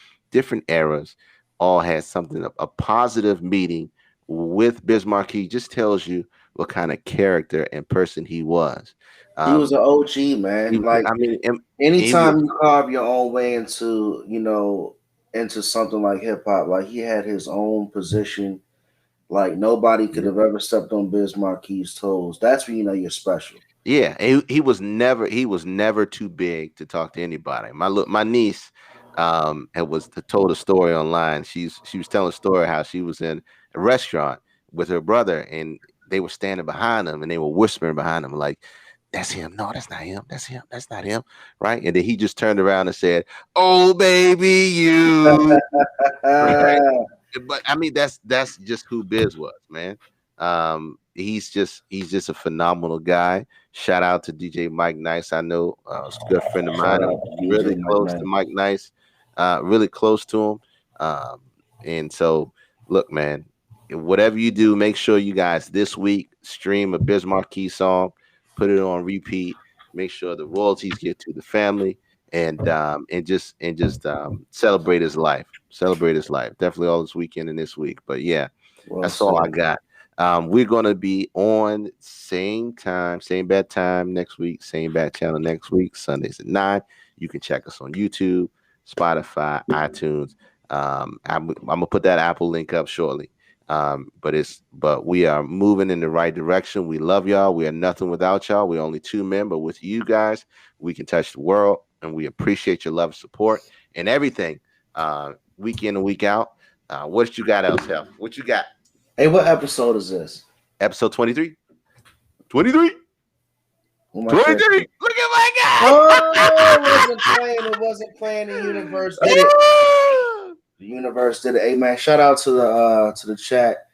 eras, all had something, a positive meeting with Biz Markie. Just tells you what kind of character and person he was. He was an OG, man. Anytime you carve your own way into something like hip hop, like he had his own position. Like nobody could have ever stepped on Biz Markie's toes. That's when you're special. Yeah, he was never too big to talk to anybody. My niece told a story online. She was telling a story how she was in a restaurant with her brother and they were standing behind him and they were whispering behind him like, "That's him. No, that's not him. That's him. That's not him." Right? And then he just turned around and said, "Oh baby, you." Right? But I mean, that's just who Biz was, man. He's just a phenomenal guy. Shout out to DJ Mike Nice. I know a good friend of mine, really close to Mike Nice, really close to him. And so, look, man, whatever you do, make sure you guys this week stream a Biz Markie song, put it on repeat, make sure the royalties get to the family, and just celebrate his life. Celebrate his life. Definitely all this weekend and this week. But yeah, that's all I got. We're going to be on same time, same bad time next week, same bad channel next week, Sundays at 9. You can check us on YouTube, Spotify, iTunes. I'm going to put that Apple link up shortly. But we are moving in the right direction. We love y'all. We are nothing without y'all. We're only two men, but with you guys, we can touch the world, and we appreciate your love and support and everything, week in and week out. What you got else, Hef? What you got? Hey, what episode is this? Episode 23. 23. Who my share? 23. Look at my guy. Oh, it wasn't playing. The universe did it. The universe did it. Hey man, shout out to the chat.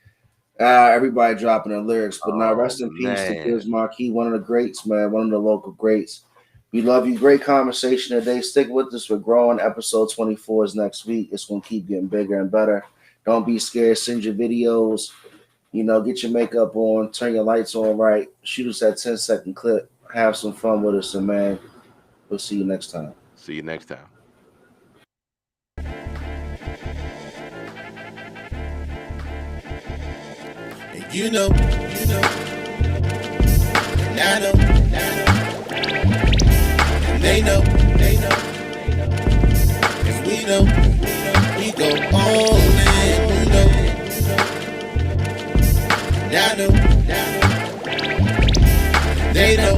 Everybody dropping their lyrics, but now rest in peace to Gibbs Marquis, one of the greats, man, one of the local greats. We love you. Great conversation today. Stick with us. We're growing. Episode 24 is next week. It's going to keep getting bigger and better. Don't be scared. Send your videos. You know, get your makeup on. Turn your lights on right. Shoot us that 10-second clip. Have some fun with us. And, man, we'll see you next time. See you next time. And you know, and I know, and they know, cause we know, we go all in, you know, and I know, they know.